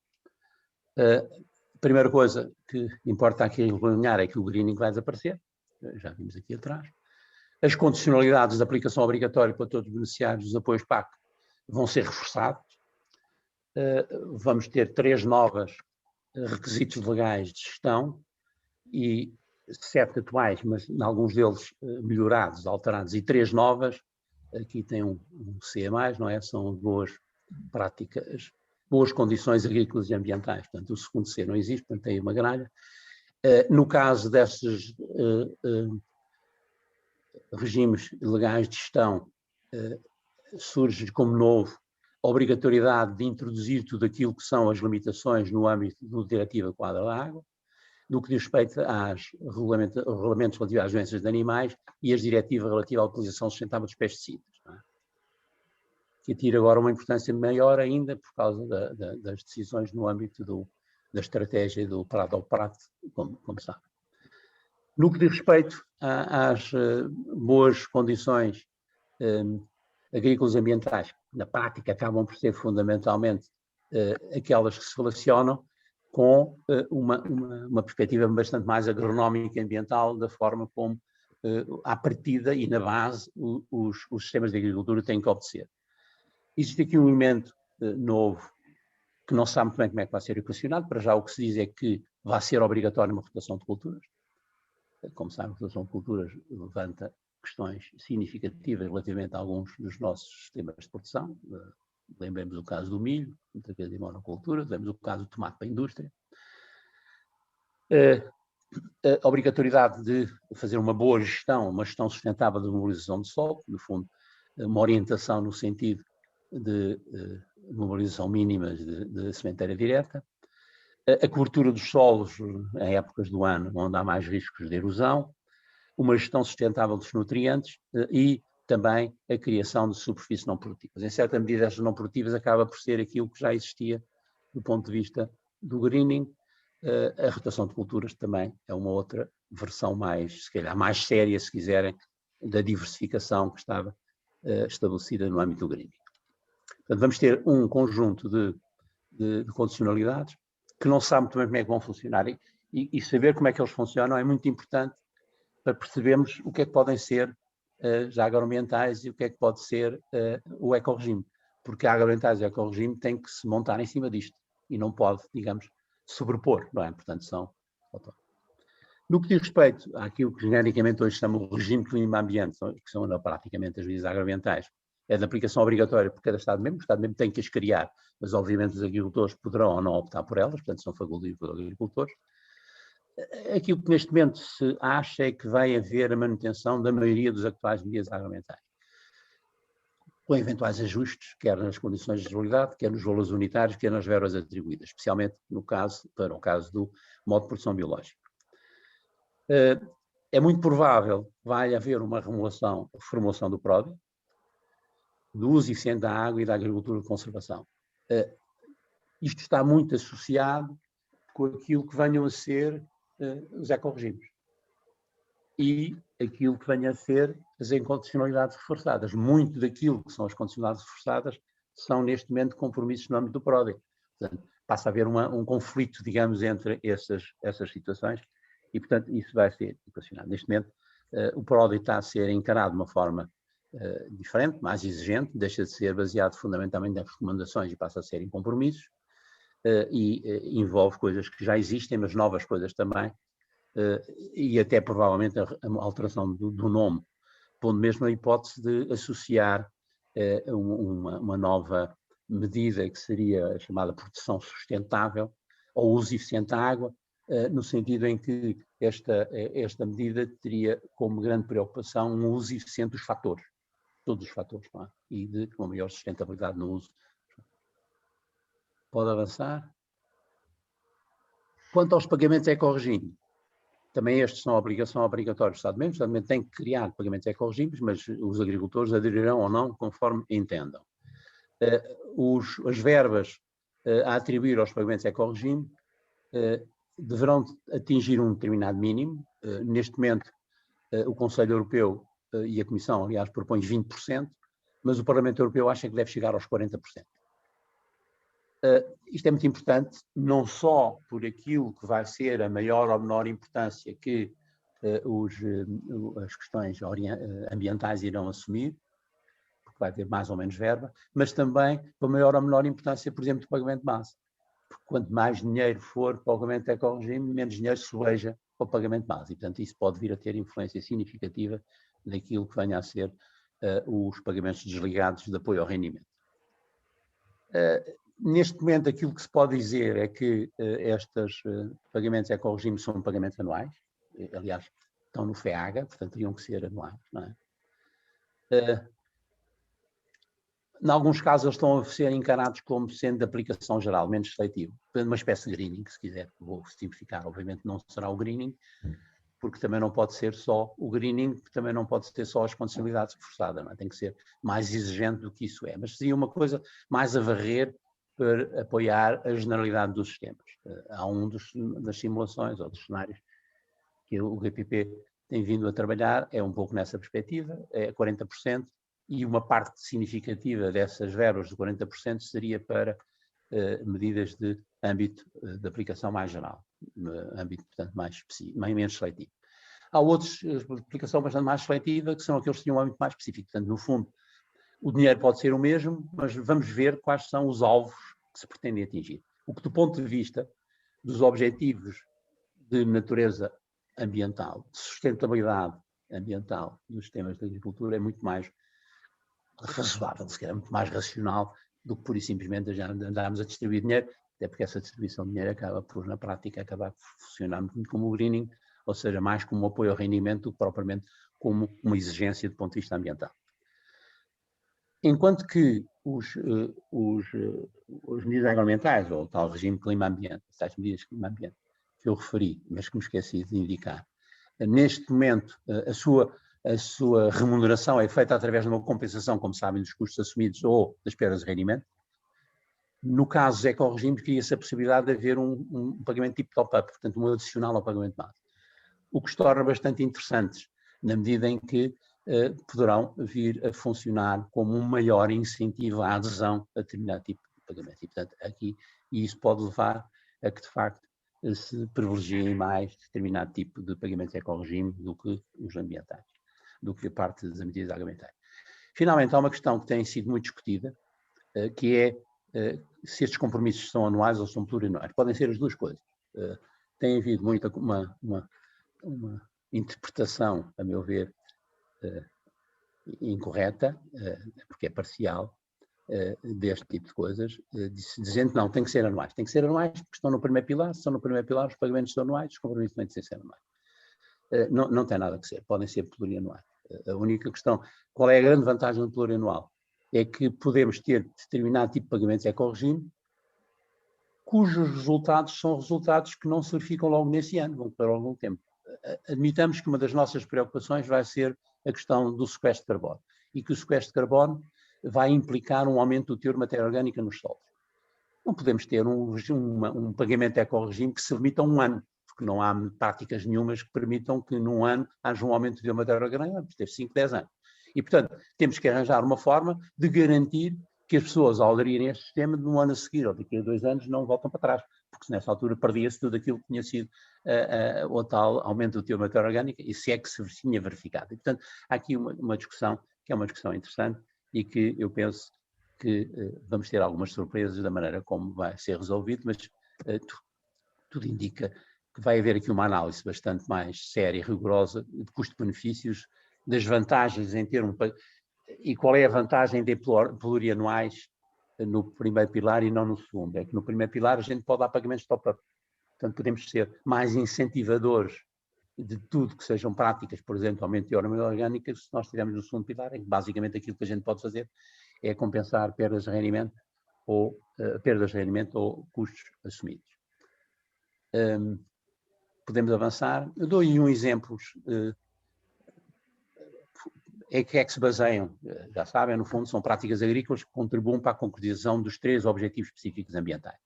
A primeira coisa que importa aqui sublinhar é que o greening vai desaparecer, já vimos aqui atrás. As condicionalidades de aplicação obrigatória para todos os beneficiários dos apoios PAC vão ser reforçadas. Vamos ter 3 novos requisitos legais de gestão e 7 atuais, mas em alguns deles melhorados, alterados, e 3 novas. Aqui tem um C a mais, não é? São boas práticas, boas condições agrícolas e ambientais. Portanto, o segundo C não existe, portanto, tem uma gralha. No caso destes regimes legais de gestão, surge como novo a obrigatoriedade de introduzir tudo aquilo que são as limitações no âmbito da Diretiva Quadro da Água. no que diz respeito aos regulamentos relativos às doenças de animais e as diretivas relativas à utilização sustentável dos pesticidas, não é? Que tira agora uma importância maior ainda por causa das decisões no âmbito da estratégia do Prato ao Prato, como sabe. No que diz respeito às boas condições agrícolas e ambientais, na prática acabam por ser fundamentalmente aquelas que se relacionam com uma perspectiva bastante mais agronómica e ambiental, da forma como, à partida e na base, os sistemas de agricultura têm que obedecer. Existe aqui um elemento novo, que não se sabe muito bem como é que vai ser equacionado. Para já o que se diz é que vai ser obrigatória uma rotação de culturas. Como sabem, a rotação de culturas levanta questões significativas relativamente a alguns dos nossos sistemas de produção. Lembremos o caso do milho, muitas vezes em monocultura, lembremos o caso do tomate para a indústria. A obrigatoriedade de fazer uma boa gestão, uma gestão sustentável da mobilização de solo, no fundo, uma orientação no sentido de mobilização mínimas de sementeira direta, a cobertura dos solos em épocas do ano onde há mais riscos de erosão, uma gestão sustentável dos nutrientes e também a criação de superfícies não produtivas. Em certa medida, estas não produtivas acaba por ser aquilo que já existia do ponto de vista do greening. A rotação de culturas também é uma outra versão mais, se calhar, mais séria, se quiserem, da diversificação que estava estabelecida no âmbito do greening. Portanto, vamos ter um conjunto de condicionalidades que não se sabe muito bem como é que vão funcionar e saber como é que eles funcionam é muito importante para percebermos o que é que podem ser as agroambientais e o que é que pode ser o ecorregime, porque a agroambientais e o ecorregime têm que se montar em cima disto e não pode, digamos, sobrepor, não é? Portanto, são... No que diz respeito àquilo que genericamente hoje chama o regime clima-ambiente, que são praticamente as medidas agroambientais, é de aplicação obrigatória por cada Estado-membro, o Estado-membro tem que as criar, mas obviamente os agricultores poderão ou não optar por elas, portanto são facultativos para os agricultores. Aquilo que neste momento se acha é que vai haver a manutenção da maioria dos atuais medidas agroambientais, com eventuais ajustes, quer nas condições de legibilidade, quer nos valores unitários, quer nas verbas atribuídas, especialmente para o caso do modo de produção biológico. É muito provável que vai haver uma reformulação do PRODI, do uso eficiente da água e da agricultura de conservação. Isto está muito associado com aquilo que venham a ser os ecorregimes e aquilo que venha a ser as incondicionalidades reforçadas. Muito daquilo que são as condicionalidades reforçadas são, neste momento, compromissos no âmbito do PRODI. Portanto, passa a haver um conflito, digamos, entre essas situações e, portanto, isso vai ser equacionado. Neste momento, o PRODI está a ser encarado de uma forma diferente, mais exigente, deixa de ser baseado fundamentalmente em recomendações e passa a ser em compromissos e envolve coisas que já existem, mas novas coisas também, e até provavelmente a alteração do nome, pondo mesmo a hipótese de associar uma nova medida que seria a chamada proteção sustentável ou uso eficiente da água, no sentido em que esta medida teria como grande preocupação um uso eficiente dos fatores, todos os fatores, não é? E de uma maior sustentabilidade no uso. Pode avançar. Quanto aos pagamentos ecorregime, também estes são obrigatórios do Estado-membro. O Estado-membro tem que criar pagamentos ecorregimes, mas os agricultores aderirão ou não conforme entendam. As verbas a atribuir aos pagamentos ecorregime deverão atingir um determinado mínimo. Neste momento, o Conselho Europeu e a Comissão, aliás, propõem 20%, mas o Parlamento Europeu acha que deve chegar aos 40%. Isto é muito importante, não só por aquilo que vai ser a maior ou menor importância que as questões ambientais irão assumir, porque vai ter mais ou menos verba, mas também por maior ou menor importância, por exemplo, do pagamento de base. Porque quanto mais dinheiro for para o pagamento ecorregime, menos dinheiro se veja para o pagamento de base. E, portanto, isso pode vir a ter influência significativa daquilo que venha a ser os pagamentos desligados de apoio ao rendimento. Neste momento, aquilo que se pode dizer é que estes pagamentos ecorregime são pagamentos anuais, aliás, estão no FEAGA, portanto, teriam que ser anuais, não é? Em alguns casos, eles estão a ser encarados como sendo de aplicação geral, menos seletivo. Uma espécie de greening, se quiser. Vou simplificar. Obviamente não será o greening, porque também não pode ser só o greening, porque também não pode ser só a responsabilidade reforçada. Não é? Tem que ser mais exigente do que isso é. Mas seria uma coisa mais a varrer para apoiar a generalidade dos sistemas. Há das simulações ou dos cenários que o GPP tem vindo a trabalhar, é um pouco nessa perspectiva, é 40%, e uma parte significativa dessas verbas de 40% seria para medidas de âmbito de aplicação mais geral, âmbito, portanto, menos seletivo. Há outros de aplicação bastante mais seletiva, que são aqueles que têm um âmbito mais específico. Portanto, no fundo, o dinheiro pode ser o mesmo, mas vamos ver quais são os alvos que se pretendem atingir. O que, do ponto de vista dos objetivos de natureza ambiental, de sustentabilidade ambiental dos sistemas de agricultura, é muito mais razoável, se calhar muito mais racional do que pura e simplesmente já andarmos a distribuir dinheiro, até porque essa distribuição de dinheiro acaba por, na prática, acabar por funcionar muito como o greening, ou seja, mais como um apoio ao rendimento do que propriamente como uma exigência do ponto de vista ambiental. Enquanto que os medidas agroambientais, ou o tal regime clima-ambiente, as medidas clima-ambiente que eu referi, mas que me esqueci de indicar, neste momento a sua remuneração é feita através de uma compensação, como sabem, dos custos assumidos ou das perdas de rendimento. No caso dos ecorregimes, cria-se a possibilidade de haver um pagamento tipo top-up, portanto, um adicional ao pagamento base. O que os torna bastante interessantes, na medida em que poderão vir a funcionar como um maior incentivo à adesão a determinado tipo de pagamento. E, portanto, aqui, isso pode levar a que, de facto, se privilegiem mais determinado tipo de pagamento ecorregime do que os ambientais, do que a parte das medidas agroambientais. Finalmente, há uma questão que tem sido muito discutida, que é se estes compromissos são anuais ou são plurianuais. Podem ser as duas coisas. Tem havido uma interpretação, a meu ver, incorreta, porque é parcial, deste tipo de coisas, dizendo que não, tem que ser anuais. Tem que ser anuais porque estão no primeiro pilar, se estão no primeiro pilar, os pagamentos são anuais, os compromissos têm de ser anuais. Não tem nada que ser, podem ser plurianuais. A única questão, qual é a grande vantagem do plurianual? É que podemos ter determinado tipo de pagamentos ecorregime, cujos resultados são resultados que não se verificam logo nesse ano, vão para algum tempo. Admitamos que uma das nossas preocupações vai ser a questão do sequestro de carbono, e que o sequestro de carbono vai implicar um aumento do teor de matéria orgânica nos solos. Não podemos ter um pagamento ecorregime que se limita a um ano, porque não há práticas nenhumas que permitam que num ano haja um aumento de teor de matéria orgânica, vamos ter 5, 10 anos. E, portanto, temos que arranjar uma forma de garantir que as pessoas, ao aderirem a este sistema, de um ano a seguir ou daqui a 2 anos, não voltam para trás, porque nessa altura perdia-se tudo aquilo que tinha sido o tal aumento do teor de matéria orgânica, e se é que se tinha verificado. E, portanto, há aqui uma discussão, que é uma discussão interessante, e que eu penso que vamos ter algumas surpresas da maneira como vai ser resolvido, mas tudo indica que vai haver aqui uma análise bastante mais séria e rigorosa de custo-benefícios, das vantagens em ter e qual é a vantagem de plurianuais no primeiro pilar e não no segundo. É que no primeiro pilar a gente pode dar pagamentos top-up. Portanto, podemos ser mais incentivadores de tudo que sejam práticas, por exemplo, aumento de teor orgânica, se nós estivermos no segundo pilar, em que basicamente aquilo que a gente pode fazer é compensar perdas de rendimento ou custos assumidos. Podemos avançar. Eu dou-lhe um exemplo. É que se baseiam, já sabem, no fundo, são práticas agrícolas que contribuem para a concretização dos 3 objetivos específicos ambientais.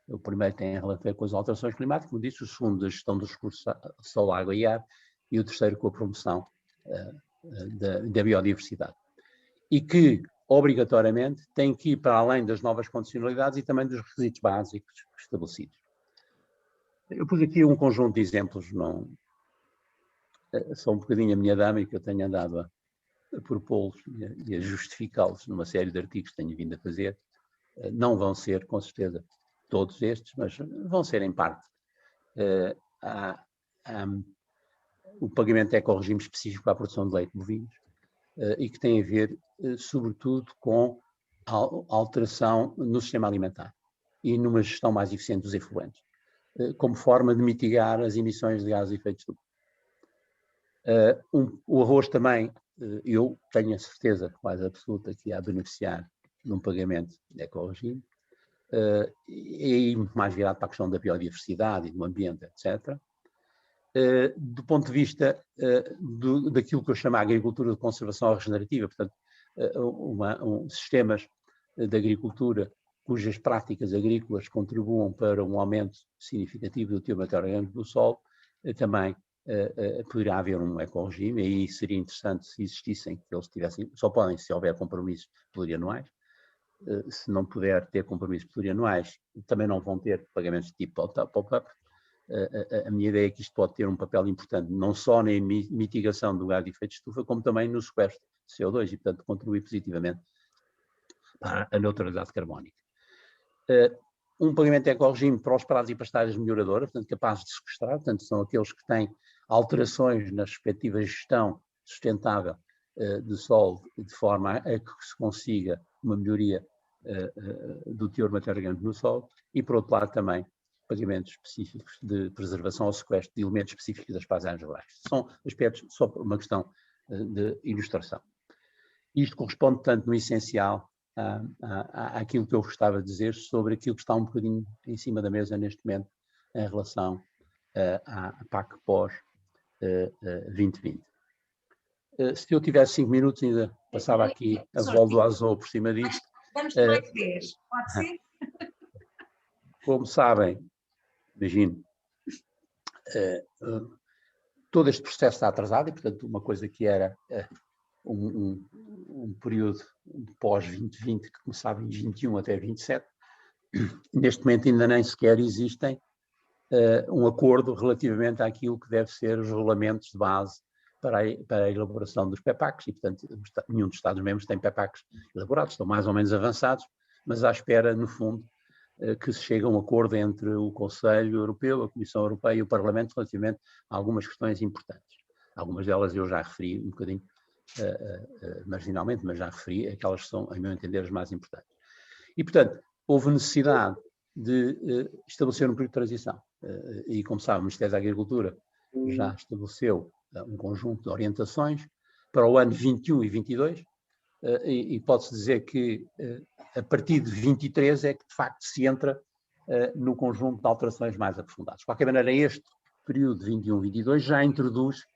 O primeiro tem a ver com as alterações climáticas, como disse, o segundo, da gestão dos recursos sol, água e ar, e o terceiro, com a promoção da biodiversidade. E que, obrigatoriamente, tem que ir para além das novas condicionalidades e também dos requisitos básicos estabelecidos. Eu pus aqui um conjunto de exemplos, não só um bocadinho a minha dama, e que eu tenho andado a propô-los e a justificá-los numa série de artigos que tenho vindo a fazer. Não vão ser, com certeza, todos estes, mas vão ser em parte. O pagamento ecorregime específico para a produção de leite de bovinos, e que tem a ver, sobretudo, com a alteração no sistema alimentar e numa gestão mais eficiente dos efluentes, como forma de mitigar as emissões de gases de efeito de estufa. O arroz também eu tenho a certeza quase absoluta que há beneficiar de um pagamento de ecoregime, e mais virado para a questão da biodiversidade e do ambiente, etc. Do ponto de vista daquilo que eu chamo de agricultura de conservação regenerativa, portanto, sistemas de agricultura cujas práticas agrícolas contribuam para um aumento significativo do teor matéria orgânica do solo, também poderá haver um ecoregime, e aí seria interessante se existissem, que eles tivessem, só podem se houver compromissos plurianuais. Se não puder ter compromissos plurianuais, também não vão ter pagamentos de tipo pop-up. A minha ideia é que isto pode ter um papel importante, não só na mitigação do gás de efeito de estufa, como também no sequestro de CO2 e, portanto, contribuir positivamente para a neutralidade carbónica. Um pagamento de ecoregime para os prados e pastagens melhoradoras, portanto, capazes de sequestrar, portanto, são aqueles que têm alterações na respectiva gestão sustentável do solo, de forma a que se consiga uma melhoria do teor matéria orgânica no solo, e, por outro lado, também pagamentos específicos de preservação ou sequestro de elementos específicos das paisagens rurais. São aspectos, só por uma questão de ilustração. Isto corresponde, portanto, no essencial àquilo que eu gostava de dizer sobre aquilo que está um bocadinho em cima da mesa neste momento em relação à PAC pós-2020. Se eu tivesse 5 minutos, ainda passava aqui a bola do azul por cima disto. Vamos de mais 10, pode ser? Como sabem, imagino, todo este processo está atrasado e, portanto, uma coisa que era um período pós-2020 que começava em 21 até 27, neste momento ainda nem sequer existem um acordo relativamente àquilo que deve ser os regulamentos de base para a elaboração dos PEPACs, e, portanto, nenhum dos Estados-membros tem PEPACs elaborados, estão mais ou menos avançados, mas à espera, no fundo, que se chegue a um acordo entre o Conselho Europeu, a Comissão Europeia e o Parlamento relativamente a algumas questões importantes. Algumas delas eu já referi um bocadinho marginalmente, mas já referi aquelas que são, a meu entender, as mais importantes. E, portanto, houve necessidade de estabelecer um período de transição. E, como sabe, o Ministério da Agricultura já estabeleceu um conjunto de orientações para o ano 21 e 22, e pode-se dizer que a partir de 23 é que, de facto, se entra no conjunto de alterações mais aprofundadas. De qualquer maneira, este período de 21 e 22 já introduz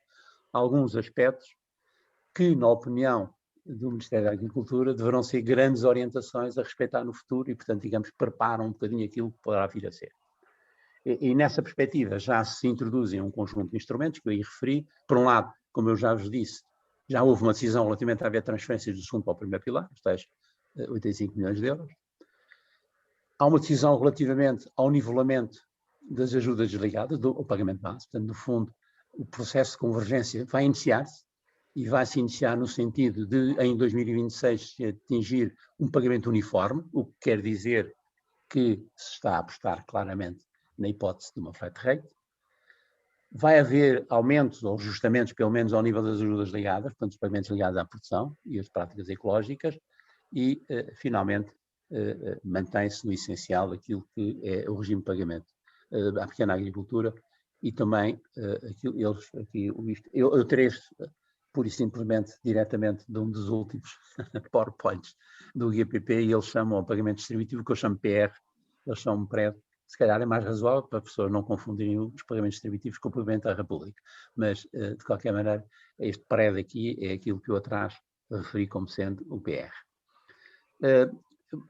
alguns aspectos que, na opinião do Ministério da Agricultura, deverão ser grandes orientações a respeitar no futuro e, portanto, digamos, preparam um bocadinho aquilo que poderá vir a ser. E nessa perspectiva já se introduzem um conjunto de instrumentos que eu aí referi. Por um lado, como eu já vos disse, já houve uma decisão relativamente a haver transferências do segundo para o primeiro pilar, os tais 85 milhões de euros. Há uma decisão relativamente ao nivelamento das ajudas desligadas, do pagamento base. Portanto, no fundo, o processo de convergência vai iniciar-se, e vai-se iniciar no sentido de, em 2026, atingir um pagamento uniforme, o que quer dizer que se está a apostar claramente na hipótese de uma flat rate. Vai haver aumentos ou ajustamentos, pelo menos ao nível das ajudas ligadas, portanto, os pagamentos ligados à produção e às práticas ecológicas, e, finalmente, mantém-se no essencial aquilo que é o regime de pagamento à pequena agricultura, e também eu terei este, pura e simplesmente, diretamente de um dos últimos PowerPoints do IGPP, e eles chamam o pagamento distributivo, que eu chamo PR, eles chamam PRED. Se calhar é mais razoável para as pessoas não confundirem os pagamentos distributivos com o pagamento à República. Mas, de qualquer maneira, este PRED aqui é aquilo que eu atrás referi como sendo o PR.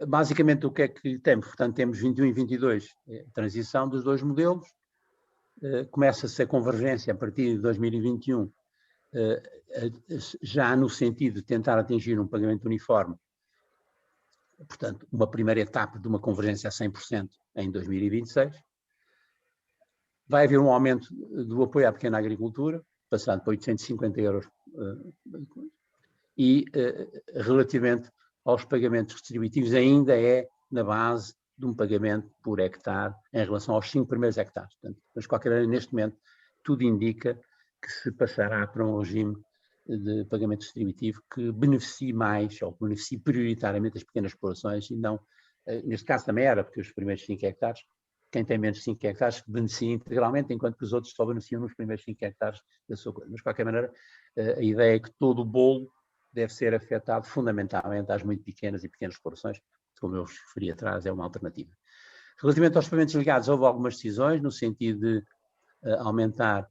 Basicamente, o que é que temos? Portanto, temos 21 e 22, a transição dos dois modelos. Começa-se a convergência a partir de 2021, já no sentido de tentar atingir um pagamento uniforme. Portanto, uma primeira etapa de uma convergência a 100% em 2026. Vai haver um aumento do apoio à pequena agricultura, passando para 850 euros. E, relativamente aos pagamentos distributivos, ainda é na base de um pagamento por hectare em relação aos 5 primeiros hectares. Portanto, mas, de qualquer maneira, neste momento, tudo indica que se passará para um regime de pagamento distributivo que beneficie mais, ou beneficie prioritariamente as pequenas explorações, e não, neste caso também era, porque os primeiros 5 hectares, quem tem menos de 5 hectares beneficia integralmente, enquanto que os outros só beneficiam nos primeiros 5 hectares da sua coisa. Mas, de qualquer maneira, a ideia é que todo o bolo deve ser afetado fundamentalmente às muito pequenas e pequenas explorações, como eu vos referi atrás, é uma alternativa. Relativamente aos experimentos ligados, houve algumas decisões no sentido de aumentar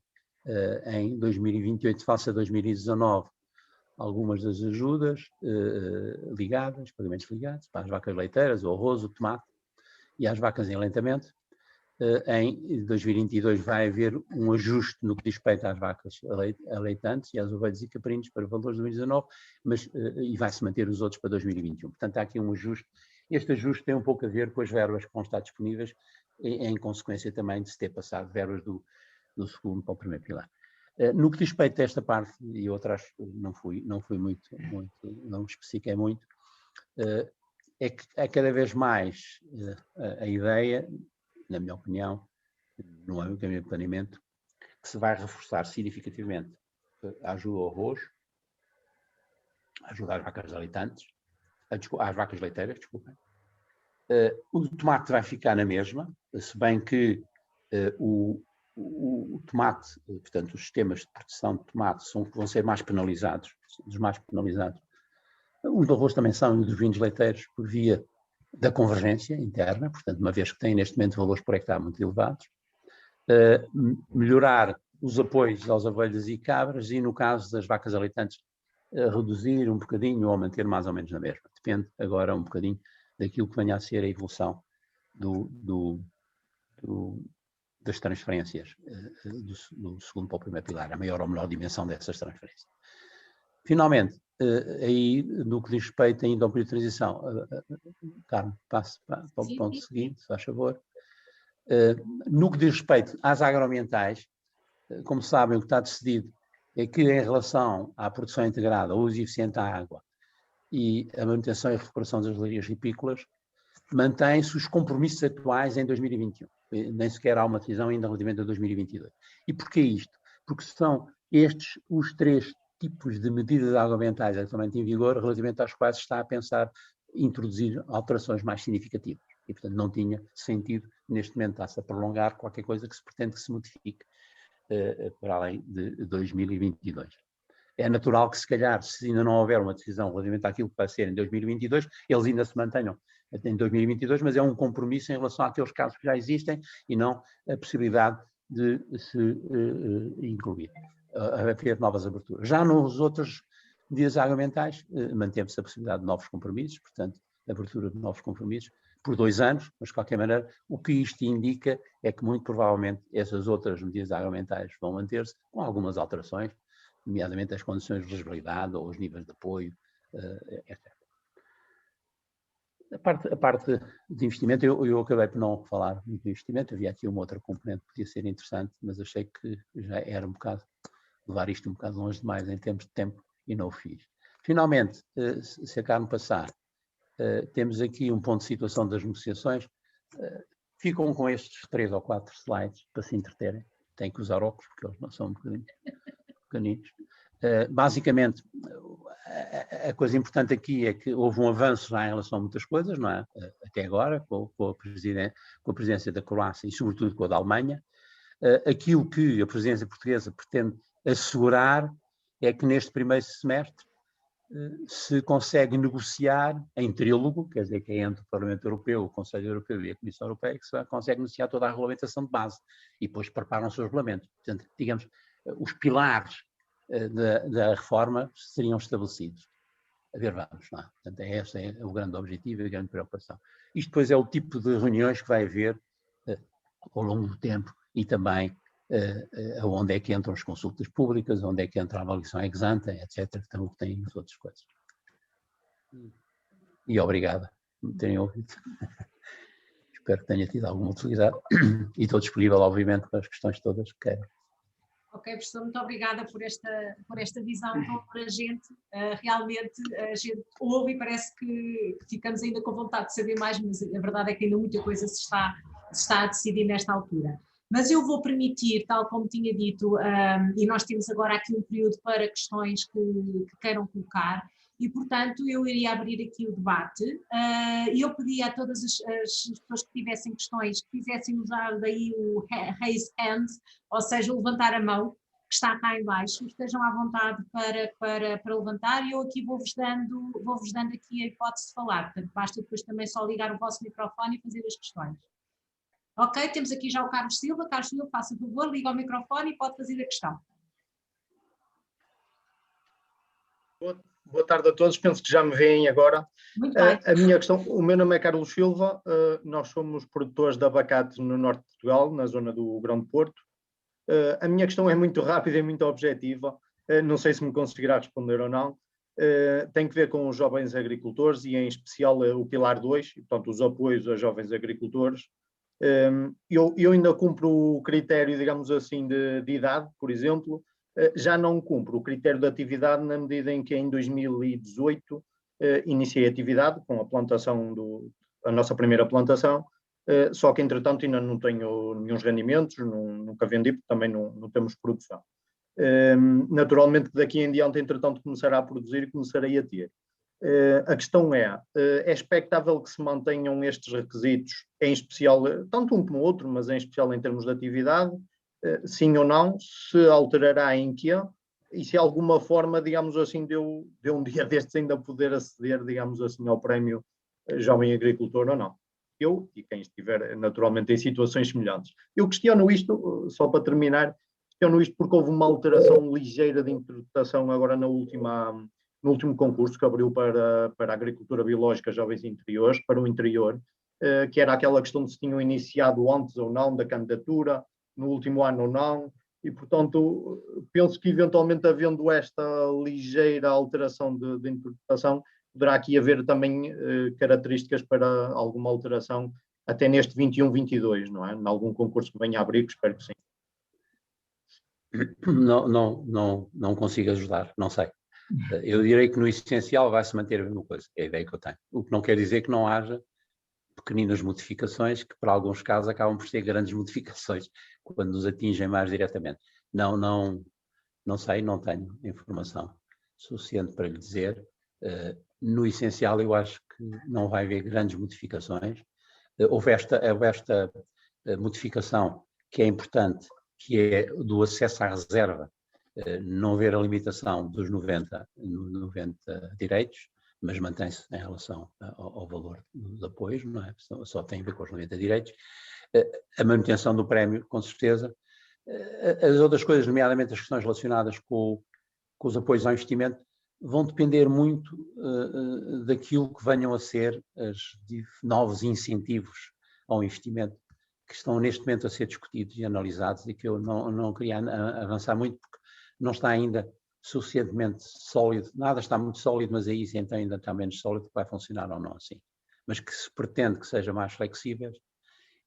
em 2028 face a 2019 algumas das ajudas ligadas, pagamentos ligados, para as vacas leiteiras, o arroz, o tomate e as vacas em aleitamento. Em 2022 vai haver um ajuste no que diz respeito às vacas aleitantes e às ovelhas e caprinos para valores de 2019, e vai-se manter os outros para 2021. Portanto, há aqui um ajuste. Este ajuste tem um pouco a ver com as verbas que vão estar disponíveis, em consequência também de se ter passado verbas do segundo para o primeiro pilar. No que diz respeito a esta parte, e eu atrás não fui muito, não me especifiquei muito, é que é cada vez mais a ideia, na minha opinião, no âmbito do planeamento, que se vai reforçar significativamente a ajuda ao arroz, a ajuda às vacas aleitantes, às vacas leiteiras, desculpem. O tomate vai ficar na mesma, se bem que o tomate, portanto, os sistemas de produção de tomate vão ser mais penalizados, dos mais penalizados. Os do arroz também são, e dos vinhos leiteiros, por via da convergência interna, portanto, uma vez que têm neste momento valores por hectare muito elevados. Melhorar os apoios às ovelhas e cabras e, no caso das vacas aleitantes, reduzir um bocadinho ou manter mais ou menos na mesma. Depende agora um bocadinho daquilo que venha a ser a evolução das transferências do segundo para o primeiro pilar, a maior ou menor dimensão dessas transferências. Finalmente, aí no que diz respeito ainda ao período de transição, Carmo, passo para o ponto seguinte, se faz favor. No que diz respeito às agroambientais, como sabem, o que está decidido é que em relação à produção integrada, o uso eficiente da água e a manutenção e recuperação das galerias ripícolas, mantém-se os compromissos atuais em 2021. Nem sequer há uma decisão ainda relativamente a 2022. E porquê isto? Porque são estes os três tipos de medidas agroambientais atualmente em vigor, relativamente às quais se está a pensar introduzir alterações mais significativas. E, portanto, não tinha sentido, neste momento, está-se a prolongar qualquer coisa que se pretende que se modifique para além de 2022. É natural que, se calhar, se ainda não houver uma decisão relativamente àquilo que vai ser em 2022, eles ainda se mantenham em 2022, mas é um compromisso em relação àqueles casos que já existem e não a possibilidade de se incluir, haver novas aberturas. Já nos outros medidas agroambientais, mantém-se a possibilidade de novos compromissos, portanto, abertura de novos compromissos por 2 anos, mas de qualquer maneira, o que isto indica é que muito provavelmente essas outras medidas agroambientais vão manter-se com algumas alterações, nomeadamente as condições de legibilidade ou os níveis de apoio, etc. A parte de investimento, eu acabei por não falar muito de investimento, havia aqui uma outra componente que podia ser interessante, mas achei que já era um bocado, levar isto um bocado longe demais em termos de tempo e não o fiz. Finalmente, se a Carmo passar, temos aqui um ponto de situação das negociações, ficam com estes 3 ou 4 slides para se entreterem, têm que usar óculos porque eles não são um bocadinho pequeninos. Basicamente, a coisa importante aqui é que houve um avanço já em relação a muitas coisas, não é? Até agora, com a presidência da Croácia e sobretudo com a da Alemanha. Aquilo que a presidência portuguesa pretende assegurar é que neste primeiro semestre se consegue negociar em trílogo, quer dizer que é entre o Parlamento Europeu, o Conselho Europeu e a Comissão Europeia, que se consegue negociar toda a regulamentação de base e depois preparam-se os regulamentos. Portanto, digamos, os pilares da reforma seriam estabelecidos. A ver, vamos lá. Portanto, esse é o grande objetivo e a grande preocupação. Isto depois é o tipo de reuniões que vai haver ao longo do tempo e também onde é que entram as consultas públicas, onde é que entra a avaliação ex ante, etc. Então, tem as outras coisas. E obrigado por me terem ouvido. Espero que tenha tido alguma utilidade e estou disponível, obviamente, para as questões todas que queiram. Ok, professor, muito obrigada por esta visão tão abrangente. Realmente a gente ouve e parece que ficamos ainda com vontade de saber mais, mas a verdade é que ainda muita coisa se está a decidir nesta altura. Mas eu vou permitir, tal como tinha dito, e nós temos agora aqui um período para questões que queiram colocar, e portanto eu iria abrir aqui o debate, e eu pedi a todas as pessoas que tivessem questões que fizessem usar daí o raise hand, ou seja, levantar a mão, que está cá em baixo, estejam à vontade para levantar e eu aqui vou-vos dando aqui a hipótese de falar, portanto basta depois também só ligar o vosso microfone e fazer as questões. Ok, temos aqui já o Carlos Silva, faça o favor, liga o microfone e pode fazer a questão. Boa tarde a todos, penso que já me veem agora. Muito bem. A minha questão, o meu nome é Carlos Silva, nós somos produtores de abacate no norte de Portugal, na zona do Grão de Porto. A minha questão é muito rápida e muito objetiva, não sei se me conseguirá responder ou não. Tem que ver com os jovens agricultores e em especial o Pilar 2, portanto os apoios a jovens agricultores. Eu ainda cumpro o critério, digamos assim, de idade, por exemplo, já não cumpro o critério de atividade na medida em que em 2018 iniciei a atividade com a plantação, a nossa primeira plantação, só que entretanto ainda não tenho nenhum rendimentos, nunca vendi porque também não temos produção. Naturalmente daqui em diante entretanto começará a produzir e começarei a ter. A questão é expectável que se mantenham estes requisitos, em especial, tanto um como o outro, mas em especial em termos de atividade, sim ou não, se alterará em quê, e se alguma forma, digamos assim, de um dia destes ainda poder aceder, digamos assim, ao prémio Jovem Agricultor ou não. Eu e quem estiver naturalmente em situações semelhantes. Eu questiono isto, só para terminar, questiono isto porque houve uma alteração ligeira de interpretação agora no último concurso que abriu para a agricultura biológica jovens interiores, para o interior, que era aquela questão de se tinham iniciado antes ou não da candidatura, no último ano ou não, e portanto penso que eventualmente havendo esta ligeira alteração de interpretação, poderá aqui haver também características para alguma alteração até neste 21-22, não é? Em algum concurso que venha a abrir, que espero que sim. Não consigo ajudar, não sei. Eu direi que no essencial vai-se manter a mesma coisa, é a ideia que eu tenho. O que não quer dizer que não haja pequeninas modificações que, para alguns casos, acabam por ser grandes modificações, quando nos atingem mais diretamente. Não sei, não tenho informação suficiente para lhe dizer. No essencial, eu acho que não vai haver grandes modificações. Houve esta modificação que é importante, que é do acesso à reserva, não haver a limitação dos 90 direitos, mas mantém-se em relação ao valor dos apoios, não é? Só tem a ver com os 90 direitos. A manutenção do prémio, com certeza. As outras coisas, nomeadamente as questões relacionadas com os apoios ao investimento, vão depender muito daquilo que venham a ser os novos incentivos ao investimento que estão neste momento a ser discutidos e analisados e que eu não queria avançar muito porque não está ainda suficientemente sólido, nada está muito sólido, mas aí sim ainda está menos sólido que vai funcionar ou não assim. Mas que se pretende que sejam mais flexíveis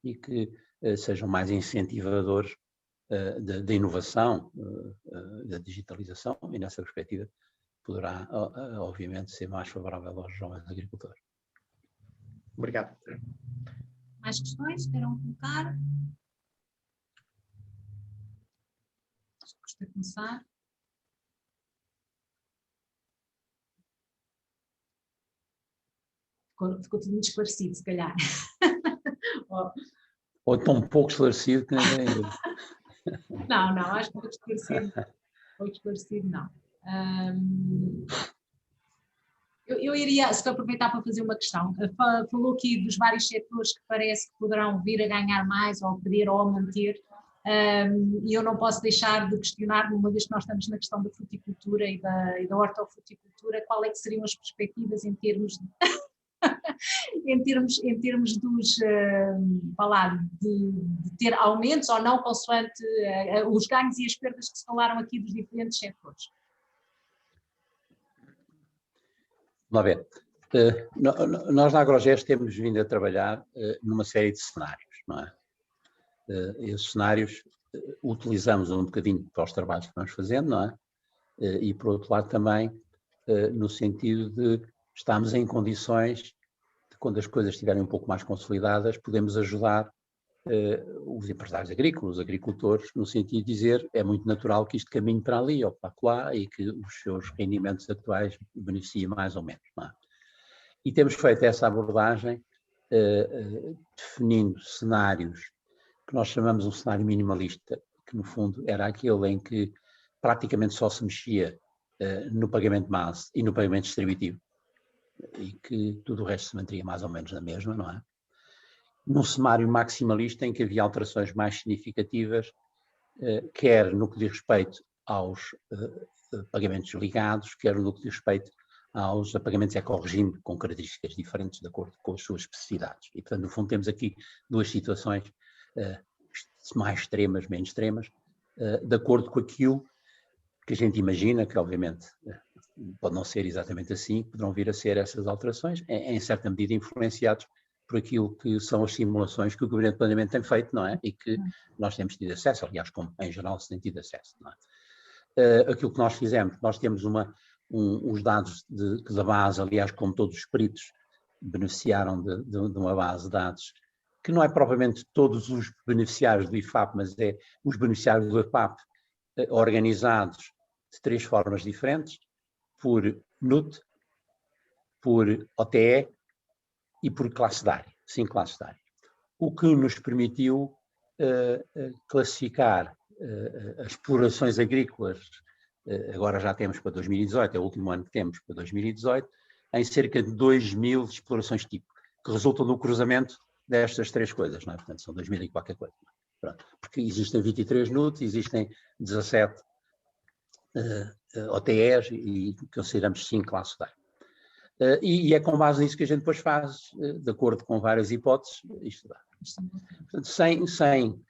e que sejam mais incentivadores da inovação, da digitalização e nessa perspectiva poderá, obviamente, ser mais favorável aos jovens agricultores. Obrigado. Mais questões? Queiram colocar? Gostaria de começar. Ficou tudo muito esclarecido, se calhar. Ou tão pouco esclarecido que ninguém... Não, acho que pouco esclarecido não. Eu iria, se aproveitar para fazer uma questão, falou aqui dos vários setores que parece que poderão vir a ganhar mais, ou perder, ou a manter, e eu não posso deixar de questionar, uma vez que nós estamos na questão da fruticultura e da hortofruticultura, qual é que seriam as perspectivas em termos de... em termos dos, de ter aumentos ou não, consoante os ganhos e as perdas que se falaram aqui dos diferentes setores. Vamos ver. Nós na Agrogest temos vindo a trabalhar numa série de cenários, não é? Esses cenários utilizamos um bocadinho para os trabalhos que vamos fazendo, não é? E por outro lado também no sentido de estarmos em condições de, quando as coisas estiverem um pouco mais consolidadas, podemos ajudar os empresários agrícolas, os agricultores, no sentido de dizer é muito natural que isto caminhe para ali ou para lá e que os seus rendimentos atuais beneficiem mais ou menos, não é? E temos feito essa abordagem definindo cenários que nós chamamos um cenário minimalista, que no fundo era aquele em que praticamente só se mexia no pagamento base e no pagamento distributivo, e que tudo o resto se manteria mais ou menos na mesma, não é? Num cenário maximalista em que havia alterações mais significativas, quer no que diz respeito aos pagamentos ligados, quer no que diz respeito aos pagamentos eco-regime, com características diferentes de acordo com as suas especificidades. E, portanto, no fundo, temos aqui duas situações mais extremas, menos extremas, de acordo com aquilo que a gente imagina, que obviamente pode não ser exatamente assim, poderão vir a ser essas alterações, em certa medida influenciados por aquilo que são as simulações que o Gabinete de Planeamento tem feito, não é? E que nós temos tido acesso, aliás, como em geral se tem tido acesso, não é? Aquilo que nós fizemos, nós temos os dados da base, aliás, como todos os peritos beneficiaram de uma base de dados, que não é propriamente todos os beneficiários do IFAP, mas é os beneficiários do IFAP organizados de 3 formas diferentes, por NUT, por OTE e por classe de área, 5 classes de área. O que nos permitiu classificar as explorações agrícolas, agora já temos para 2018, é o último ano que temos para 2018, em cerca de 2.000 explorações tipo, que resultam do cruzamento destas 3 coisas, não é? Portanto, são 2.000 e qualquer coisa. Pronto. Porque existem 23 NUTs, existem 17 OTEs e consideramos 5 classes de área. E é com base nisso que a gente depois faz, de acordo com várias hipóteses, isto dá. Portanto, sem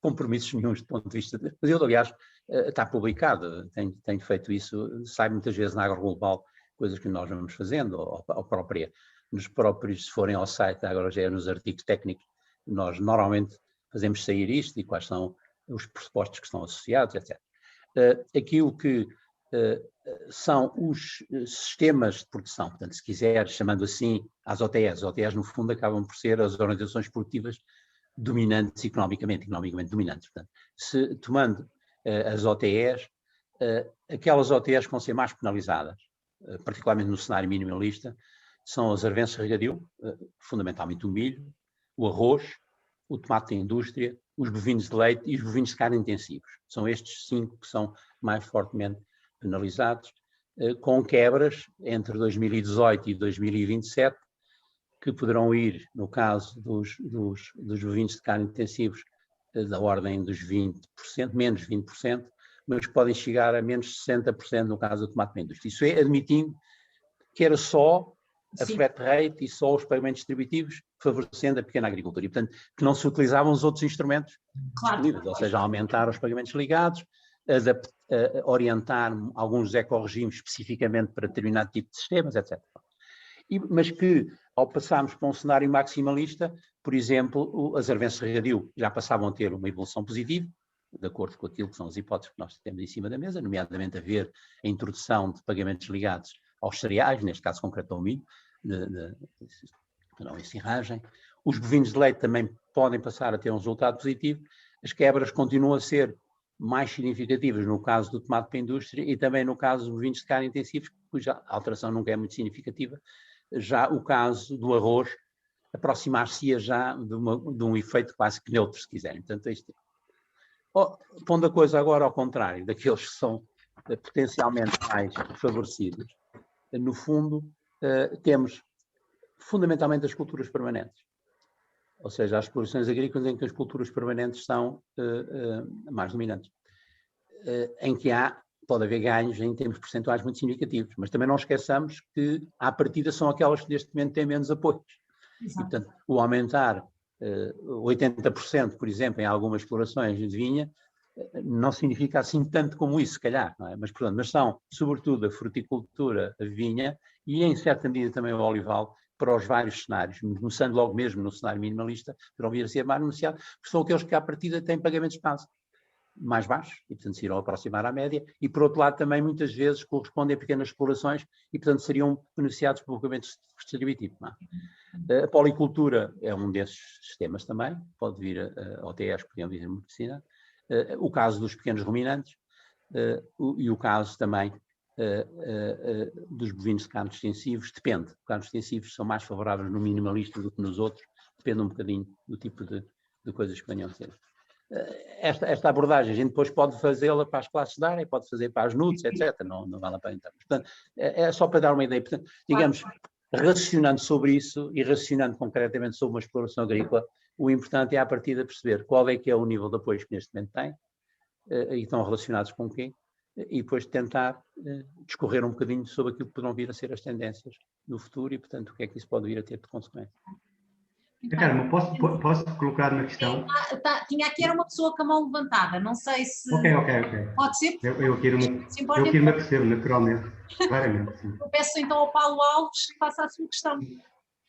compromissos nenhums do ponto de vista mas eu, aliás, está publicado, tenho feito isso, sai muitas vezes na Agro Global, coisas que nós vamos fazendo, ou nos próprios, se forem ao site, agora já é nos artigos técnicos, nós normalmente fazemos sair isto e quais são os pressupostos que estão associados, etc. Aquilo que são os sistemas de produção, portanto, se quiser, chamando assim, as OTEs no fundo acabam por ser as organizações produtivas dominantes economicamente dominantes. Portanto, se tomando as OTEs, aquelas OTEs que vão ser mais penalizadas, particularmente no cenário minimalista, são as arvenças de regadio, fundamentalmente o milho, o arroz, o tomate da indústria, os bovinos de leite e os bovinos de carne intensivos. São estes 5 que são mais fortemente penalizados, com quebras entre 2018 e 2027, que poderão ir, no caso dos bovinos de carne intensivos, da ordem dos 20%, menos 20%, mas podem chegar a menos 60% no caso do tomate da indústria. Isso é admitindo que era só a flat rate e só os pagamentos distributivos, favorecendo a pequena agricultura. E, portanto, que não se utilizavam os outros instrumentos disponíveis, ou seja, aumentar os pagamentos ligados, orientar alguns eco-regimes especificamente para determinado tipo de sistemas, etc. Mas que, ao passarmos para um cenário maximalista, por exemplo, as arvenças de regadio já passavam a ter uma evolução positiva, de acordo com aquilo que são as hipóteses que nós temos em cima da mesa, nomeadamente haver a introdução de pagamentos ligados aos cereais, neste caso concreto ao milho, não em serragem. Os bovinos de leite também podem passar a ter um resultado positivo. As quebras continuam a ser mais significativas no caso do tomate para a indústria e também no caso dos bovinos de carne intensivos, cuja alteração nunca é muito significativa. Já o caso do arroz aproximar-se-ia já de um efeito quase que neutro, se quiserem. Portanto, isto pondo a coisa agora ao contrário, daqueles que são potencialmente mais favorecidos, no fundo, temos fundamentalmente as culturas permanentes. Ou seja, as explorações agrícolas em que as culturas permanentes são mais dominantes. Em que pode haver ganhos em termos percentuais muito significativos, mas também não esqueçamos que, à partida, são aquelas que neste momento têm menos apoios. Exato. E, portanto, o aumentar 80%, por exemplo, em algumas explorações de vinha, não significa assim tanto como isso, se calhar, não é? Mas, portanto, mas são, sobretudo, a fruticultura, a vinha e, em certa medida, também o olival, para os vários cenários, começando logo mesmo no cenário minimalista, poderão vir a ser mais anunciados, porque são aqueles que, à partida, têm pagamentos base mais baixos e, portanto, se irão aproximar à média e, por outro lado, também, muitas vezes, correspondem a pequenas explorações e, portanto, seriam beneficiados por pagamentos distributivos. A policultura é um desses sistemas também, pode vir a OTEs, podiam vir a medicina. O caso dos pequenos ruminantes e o caso também dos bovinos de carnes extensivos, depende. Os carnes extensivos são mais favoráveis no minimalista do que nos outros, depende um bocadinho do tipo de coisas que venham a ser. esta abordagem, a gente depois pode fazê-la para as classes de área, pode fazer para as NUTS, etc. Não vale a pena. Portanto, é só para dar uma ideia. Portanto, digamos, racionando sobre isso e racionando concretamente sobre uma exploração agrícola, o importante é, à partida, perceber qual é que é o nível de apoio que neste momento tem e estão relacionados com o quê, e depois tentar discorrer um bocadinho sobre aquilo que poderão vir a ser as tendências no futuro e, portanto, o que é que isso pode vir a ter de consequência. Carmo, posso colocar uma questão? Tinha aqui era uma pessoa com a mão levantada, não sei se... Ok. Pode ser? Eu aqui me apercebo, naturalmente, claramente. Sim. Eu peço então ao Paulo Alves que faça a sua questão.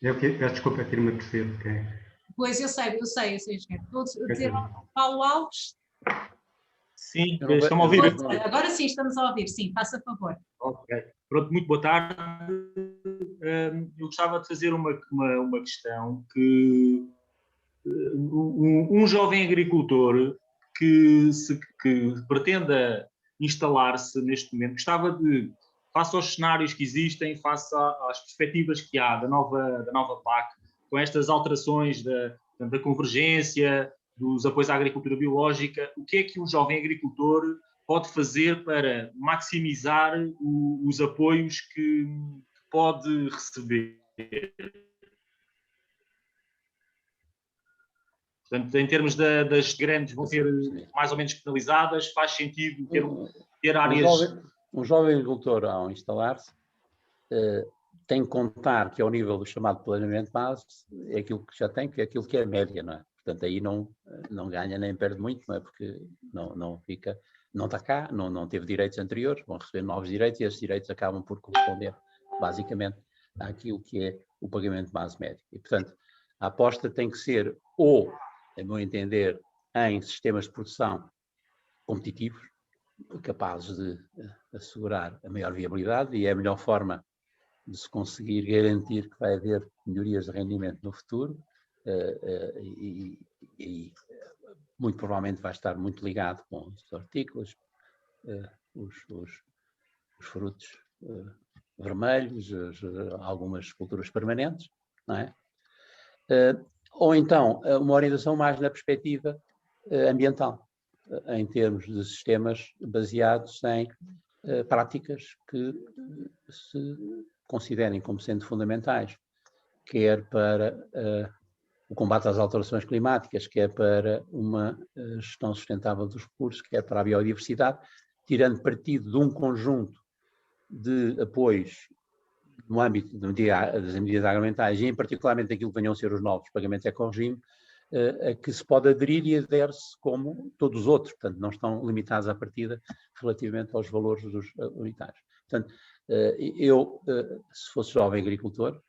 Peço desculpa, aqui me apercebo. Okay. Pois, eu sei, engenheiro. Estou a dizer ao Paulo Alves... Sim, estão a ouvir? Agora sim, estamos a ouvir, sim, faça favor. Ok, pronto, muito boa tarde. Eu gostava de fazer uma questão que um jovem agricultor que pretenda instalar-se neste momento, gostava de, face aos cenários que existem, face às perspectivas que há da nova PAC, com estas alterações da convergência, dos apoios à agricultura biológica, o que é que um jovem agricultor pode fazer para maximizar os apoios que pode receber? Portanto, em termos das grandes, vão ser mais ou menos penalizadas, faz sentido ter áreas... Um jovem agricultor, ao instalar-se, tem que contar que, ao nível do chamado planeamento base, é aquilo que já tem, que é aquilo que é a média, não é? Portanto, aí não ganha nem perde muito, não é? Porque não está cá, não teve direitos anteriores, vão receber novos direitos e esses direitos acabam por corresponder, basicamente, àquilo que é o pagamento base médio. E, portanto, a aposta tem que ser, ou, a meu entender, em sistemas de produção competitivos, capazes de assegurar a maior viabilidade, e é a melhor forma de se conseguir garantir que vai haver melhorias de rendimento no futuro, e muito provavelmente vai estar muito ligado com os hortícolas, os frutos vermelhos, algumas culturas permanentes, não é? Ou então uma orientação mais na perspectiva ambiental, em termos de sistemas baseados em práticas que se considerem como sendo fundamentais, quer para o combate às alterações climáticas, quer para uma gestão sustentável dos recursos, quer para a biodiversidade, tirando partido de um conjunto de apoios no âmbito das medidas agroambientais e, em particularmente, aquilo que venham a ser os novos pagamentos ecorregime, a que se pode aderir e adere-se como todos os outros, portanto, não estão limitados à partida relativamente aos valores dos unitários. Portanto, eu, se fosse jovem agricultor,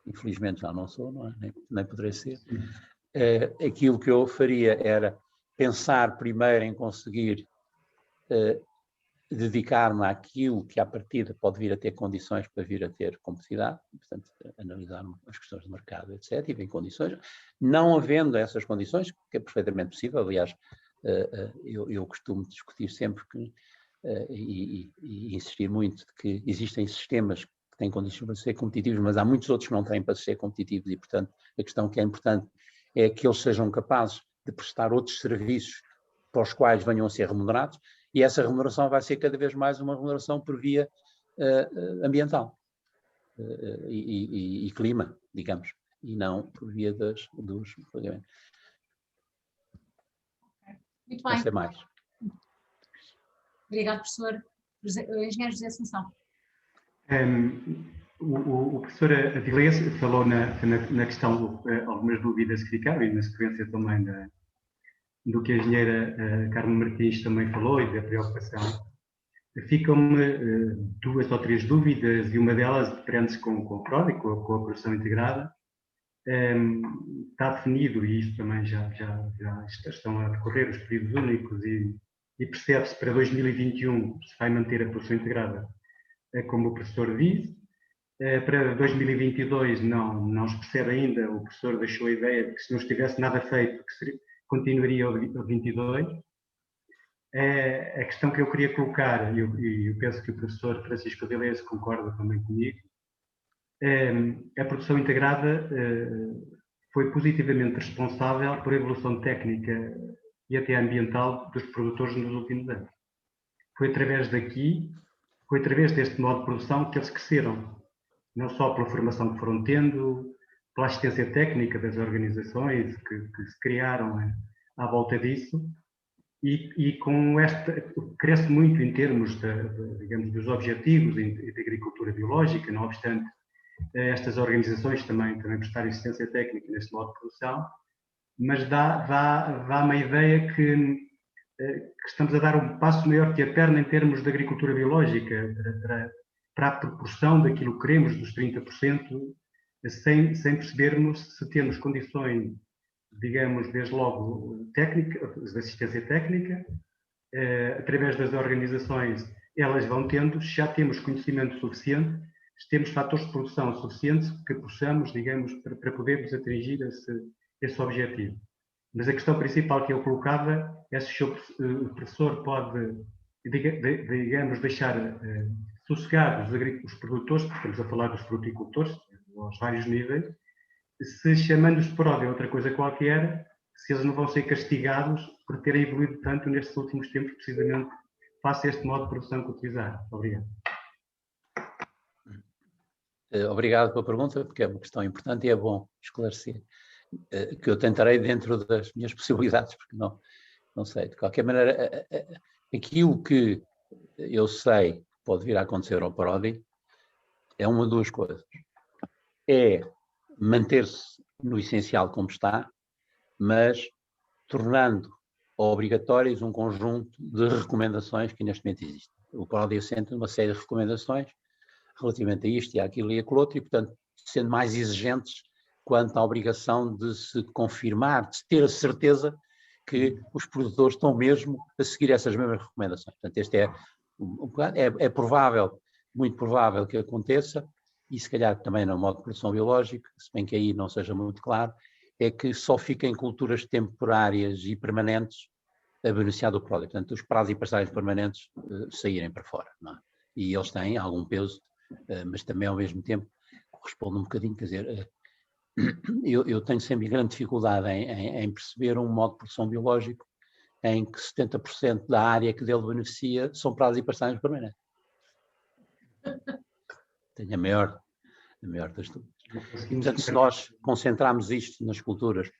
infelizmente já não sou, não é? Nem poderei ser, aquilo que eu faria era pensar primeiro em conseguir dedicar-me àquilo que à partida pode vir a ter condições para vir a ter competitividade, portanto, analisar as questões de mercado, etc., e ver condições. Não havendo essas condições, que é perfeitamente possível, aliás, eu costumo discutir sempre e insistir muito de que existem sistemas que têm condições para ser competitivos, mas há muitos outros que não têm para ser competitivos e, portanto, a questão que é importante é que eles sejam capazes de prestar outros serviços para os quais venham a ser remunerados, e essa remuneração vai ser cada vez mais uma remuneração por via ambiental e clima, digamos, e não por via dos pagamentos. Muito bem. Não sei mais. Obrigado, professor. Engenheiro José Assunção. O professor Avilés falou na questão, algumas dúvidas que ficaram, e na sequência também do que a engenheira Carmen Martins também falou e da preocupação. Ficam-me 2 ou 3 dúvidas, e uma delas prende-se com o PROD, com a produção integrada. Está definido, e isto também já estão a decorrer os períodos únicos, e percebe-se para 2021 se vai manter a produção integrada, como o professor disse. Para 2022 não se percebe ainda, o professor deixou a ideia de que, se não estivesse nada feito, continuaria o 22. A questão que eu queria colocar, e eu penso que o professor Francisco Avilés concorda também comigo, a produção integrada foi positivamente responsável por evolução técnica e até ambiental dos produtores nos últimos anos. Foi através deste modo de produção que eles cresceram, não só pela formação que foram tendo, pela assistência técnica das organizações que se criaram à volta disso, e com cresce muito em termos digamos, dos objetivos de agricultura biológica, não obstante estas organizações também prestarem assistência técnica neste modo de produção, mas dá uma ideia que estamos a dar um passo maior que a perna em termos de agricultura biológica, para a proporção daquilo que queremos, dos 30%, sem percebermos se temos condições, digamos, desde logo técnicas, de assistência técnica, através das organizações, elas vão tendo, já temos conhecimento suficiente, temos fatores de produção suficientes que possamos, digamos, para podermos atingir esse objetivo. Mas a questão principal que eu colocava é se o professor pode, digamos, deixar sossegados os produtores, porque estamos a falar dos fruticultores, aos vários níveis, se chamando-os de PRODI ou outra coisa qualquer, se eles não vão ser castigados por terem evoluído tanto nestes últimos tempos, precisamente face a este modo de produção que utilizaram. Obrigado. Obrigado pela pergunta, porque é uma questão importante e é bom esclarecer, que eu tentarei dentro das minhas possibilidades, porque não sei. De qualquer maneira, aquilo que eu sei que pode vir a acontecer ao PRODI é uma de duas coisas. É manter-se no essencial como está, mas tornando obrigatórios um conjunto de recomendações que neste momento existem. O PRODI assenta numa série de recomendações relativamente a isto e àquilo e àquilo outro, e, portanto, sendo mais exigentes quanto à obrigação de se confirmar, de se ter a certeza que os produtores estão mesmo a seguir essas mesmas recomendações. Portanto, este é provável, muito provável que aconteça, e se calhar também no modo de produção biológica, se bem que aí não seja muito claro, é que só fiquem culturas temporárias e permanentes a beneficiar do PRODI. Portanto, os prazos e parcelas permanentes saírem para fora, não é? E eles têm algum peso, mas também ao mesmo tempo corresponde um bocadinho, quer dizer, eu tenho sempre grande dificuldade em perceber um modo de produção biológico em que 70% da área que dele beneficia são prazos e parcelas permanentes. Tenho a maior das dúvidas. Portanto, se nós concentrarmos isto nas culturas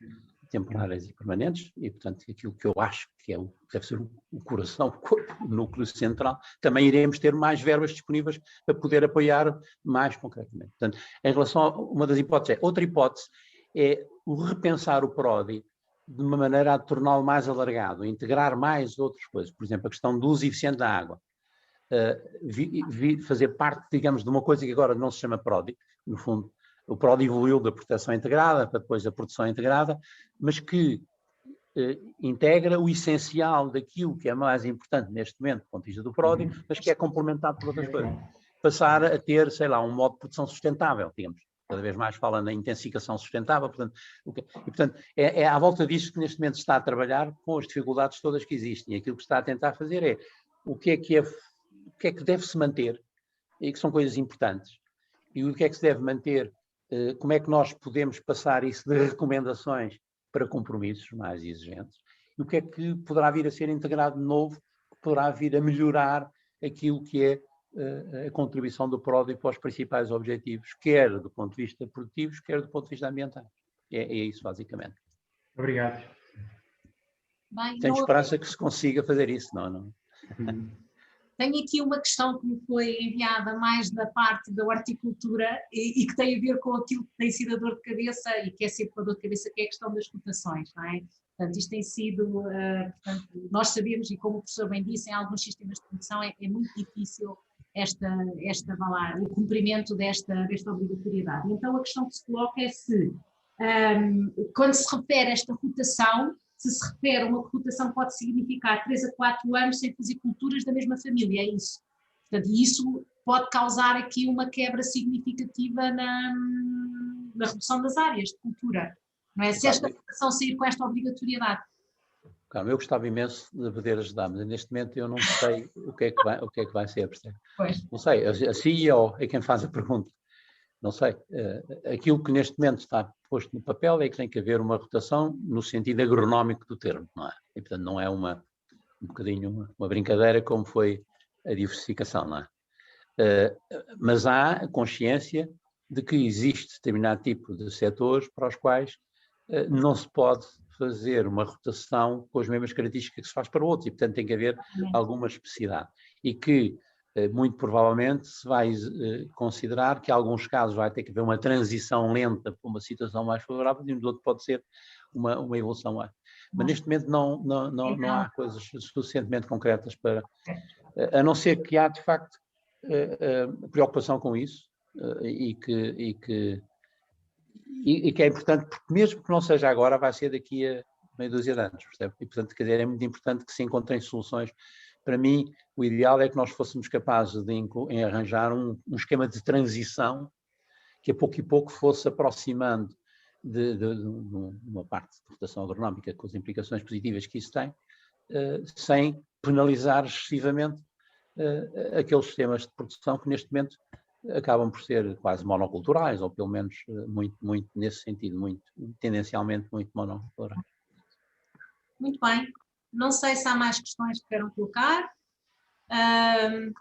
temporárias e permanentes, e portanto aquilo que eu acho que deve ser o coração, o corpo, o núcleo central, também iremos ter mais verbas disponíveis para poder apoiar mais concretamente. Portanto, em relação a uma das hipóteses, outra hipótese é o repensar o PRODI de uma maneira a torná-lo mais alargado, a integrar mais outras coisas, por exemplo, a questão do uso eficiente da água. Fazer parte, digamos, de uma coisa que agora não se chama PRODI, no fundo, o PRODI evoluiu da proteção integrada para depois a produção integrada, mas que integra o essencial daquilo que é mais importante neste momento, do ponto de vista do PRODI, mas que é complementado por outras coisas. Passar a ter, sei lá, um modo de produção sustentável, digamos. Cada vez mais fala na intensificação sustentável, portanto, e portanto é à volta disso que neste momento se está a trabalhar, com as dificuldades todas que existem. E aquilo que se está a tentar fazer é o que é que deve-se manter, e que são coisas importantes, e o que é que se deve manter, como é que nós podemos passar isso de recomendações para compromissos mais exigentes, e o que é que poderá vir a ser integrado de novo, que poderá vir a melhorar aquilo que é a contribuição do PRODI para os principais objetivos, quer do ponto de vista produtivos, quer do ponto de vista ambiental. É isso, basicamente. Obrigado. Tenho esperança que se consiga fazer isso, não? Tenho aqui uma questão que me foi enviada mais da parte da horticultura e que tem a ver com aquilo que tem sido a dor de cabeça e que é sempre a dor de cabeça, que é a questão das cotações, não é? Portanto, isto tem sido, portanto, nós sabemos, e como o professor bem disse, em alguns sistemas de produção é muito difícil o cumprimento desta obrigatoriedade. Então, a questão que se coloca é se, quando se refere a esta rotação, se refere a uma rotação que pode significar 3 a 4 anos sem fazer culturas da mesma família, é isso. Portanto, isso pode causar aqui uma quebra significativa na redução das áreas de cultura, não é? Se esta rotação sair com esta obrigatoriedade. Calma, eu gostava imenso de poder ajudar, mas neste momento eu não sei o que é que vai ser, percebe? Não sei, a CEO é quem faz a pergunta. não sei. Aquilo que neste momento está posto no papel é que tem que haver uma rotação no sentido agronómico do termo, não é? E, portanto, não é um bocadinho uma brincadeira como foi a diversificação, não é? Mas há consciência de que existe determinado tipo de setores para os quais não se pode fazer uma rotação com as mesmas características que se faz para outros, e portanto tem que haver alguma especificidade. E que muito provavelmente se vai considerar que em alguns casos vai ter que haver uma transição lenta para uma situação mais favorável e no outro pode ser uma evolução. Mas neste momento não há coisas suficientemente concretas para... A não ser que há de facto preocupação com isso e que é importante, porque mesmo que não seja agora, vai ser daqui a meia dúzia de anos, percebe? E portanto, quer dizer, é muito importante que se encontrem soluções. Para mim, o ideal é que nós fôssemos capazes de arranjar um esquema de transição que a pouco e pouco fosse aproximando de uma parte de rotação agronómica com as implicações positivas que isso tem, sem penalizar excessivamente aqueles sistemas de produção que neste momento acabam por ser quase monoculturais, ou pelo menos muito nesse sentido, tendencialmente muito monoculturais. Muito bem. Não sei se há mais questões que queiram colocar.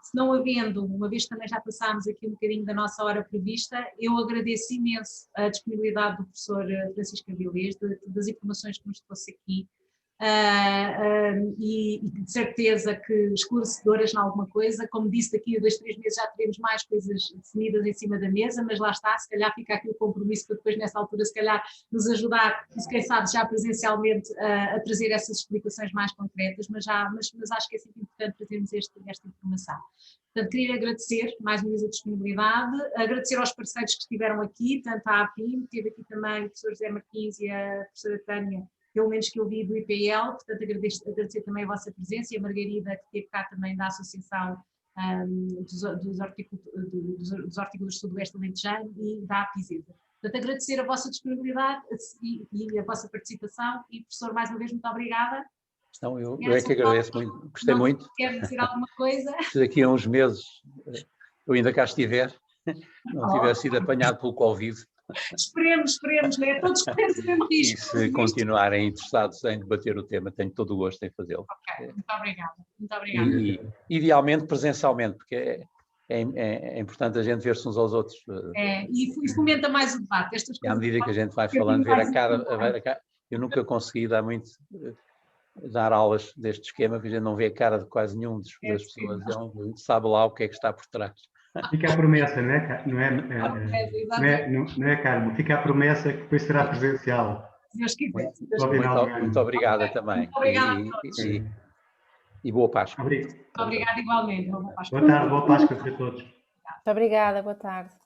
Se não havendo, uma vez que também já passámos aqui um bocadinho da nossa hora prevista, eu agradeço imenso a disponibilidade do professor Francisco Avilés, das informações que nos trouxe aqui, e de certeza que esclarecedoras em alguma coisa. Como disse, daqui a 2, 3 meses já teremos mais coisas definidas em cima da mesa, mas lá está, se calhar fica aqui o compromisso para depois nessa altura se calhar nos ajudar, quem sabe já presencialmente, a trazer essas explicações mais concretas, mas acho que é sempre importante trazermos esta informação. Portanto, queria agradecer mais uma vez a disponibilidade, agradecer aos parceiros que estiveram aqui, tanto a APIM, teve aqui também o professor José Martins e a professora Tânia, pelo menos que eu vi do IPL, portanto agradecer também a vossa presença, e a Margarida, que esteve cá também da Associação dos Horticultores do Sudoeste Alentejano e da APISESA. Portanto, agradecer a vossa disponibilidade e a vossa participação, e professor, mais uma vez, muito obrigada. Então, eu é que agradeço muito, gostei muito. Quer dizer alguma coisa? Se daqui a uns meses eu ainda cá estiver, não tiver sido apanhado pelo Covid. Esperemos, né? Todos corremos o mesmo risco. E se continuarem interessados em debater o tema, tenho todo o gosto em fazê-lo. Ok, muito obrigada. E idealmente presencialmente, porque é importante a gente ver-se uns aos outros. E fomenta mais o debate. Estas e à coisas medida que a gente vai falando, ver a cara. Eu nunca consegui dar aulas deste esquema, porque a gente não vê a cara de quase nenhum das pessoas, então sabe lá o que é que está por trás. Fica a promessa, não é, Carmo? Fica a promessa que depois será presencial. Deus quiser. Muito obrigada também. Muito obrigada e boa Páscoa. Obrigada igualmente. Boa tarde, boa Páscoa para todos. Muito obrigada, boa tarde.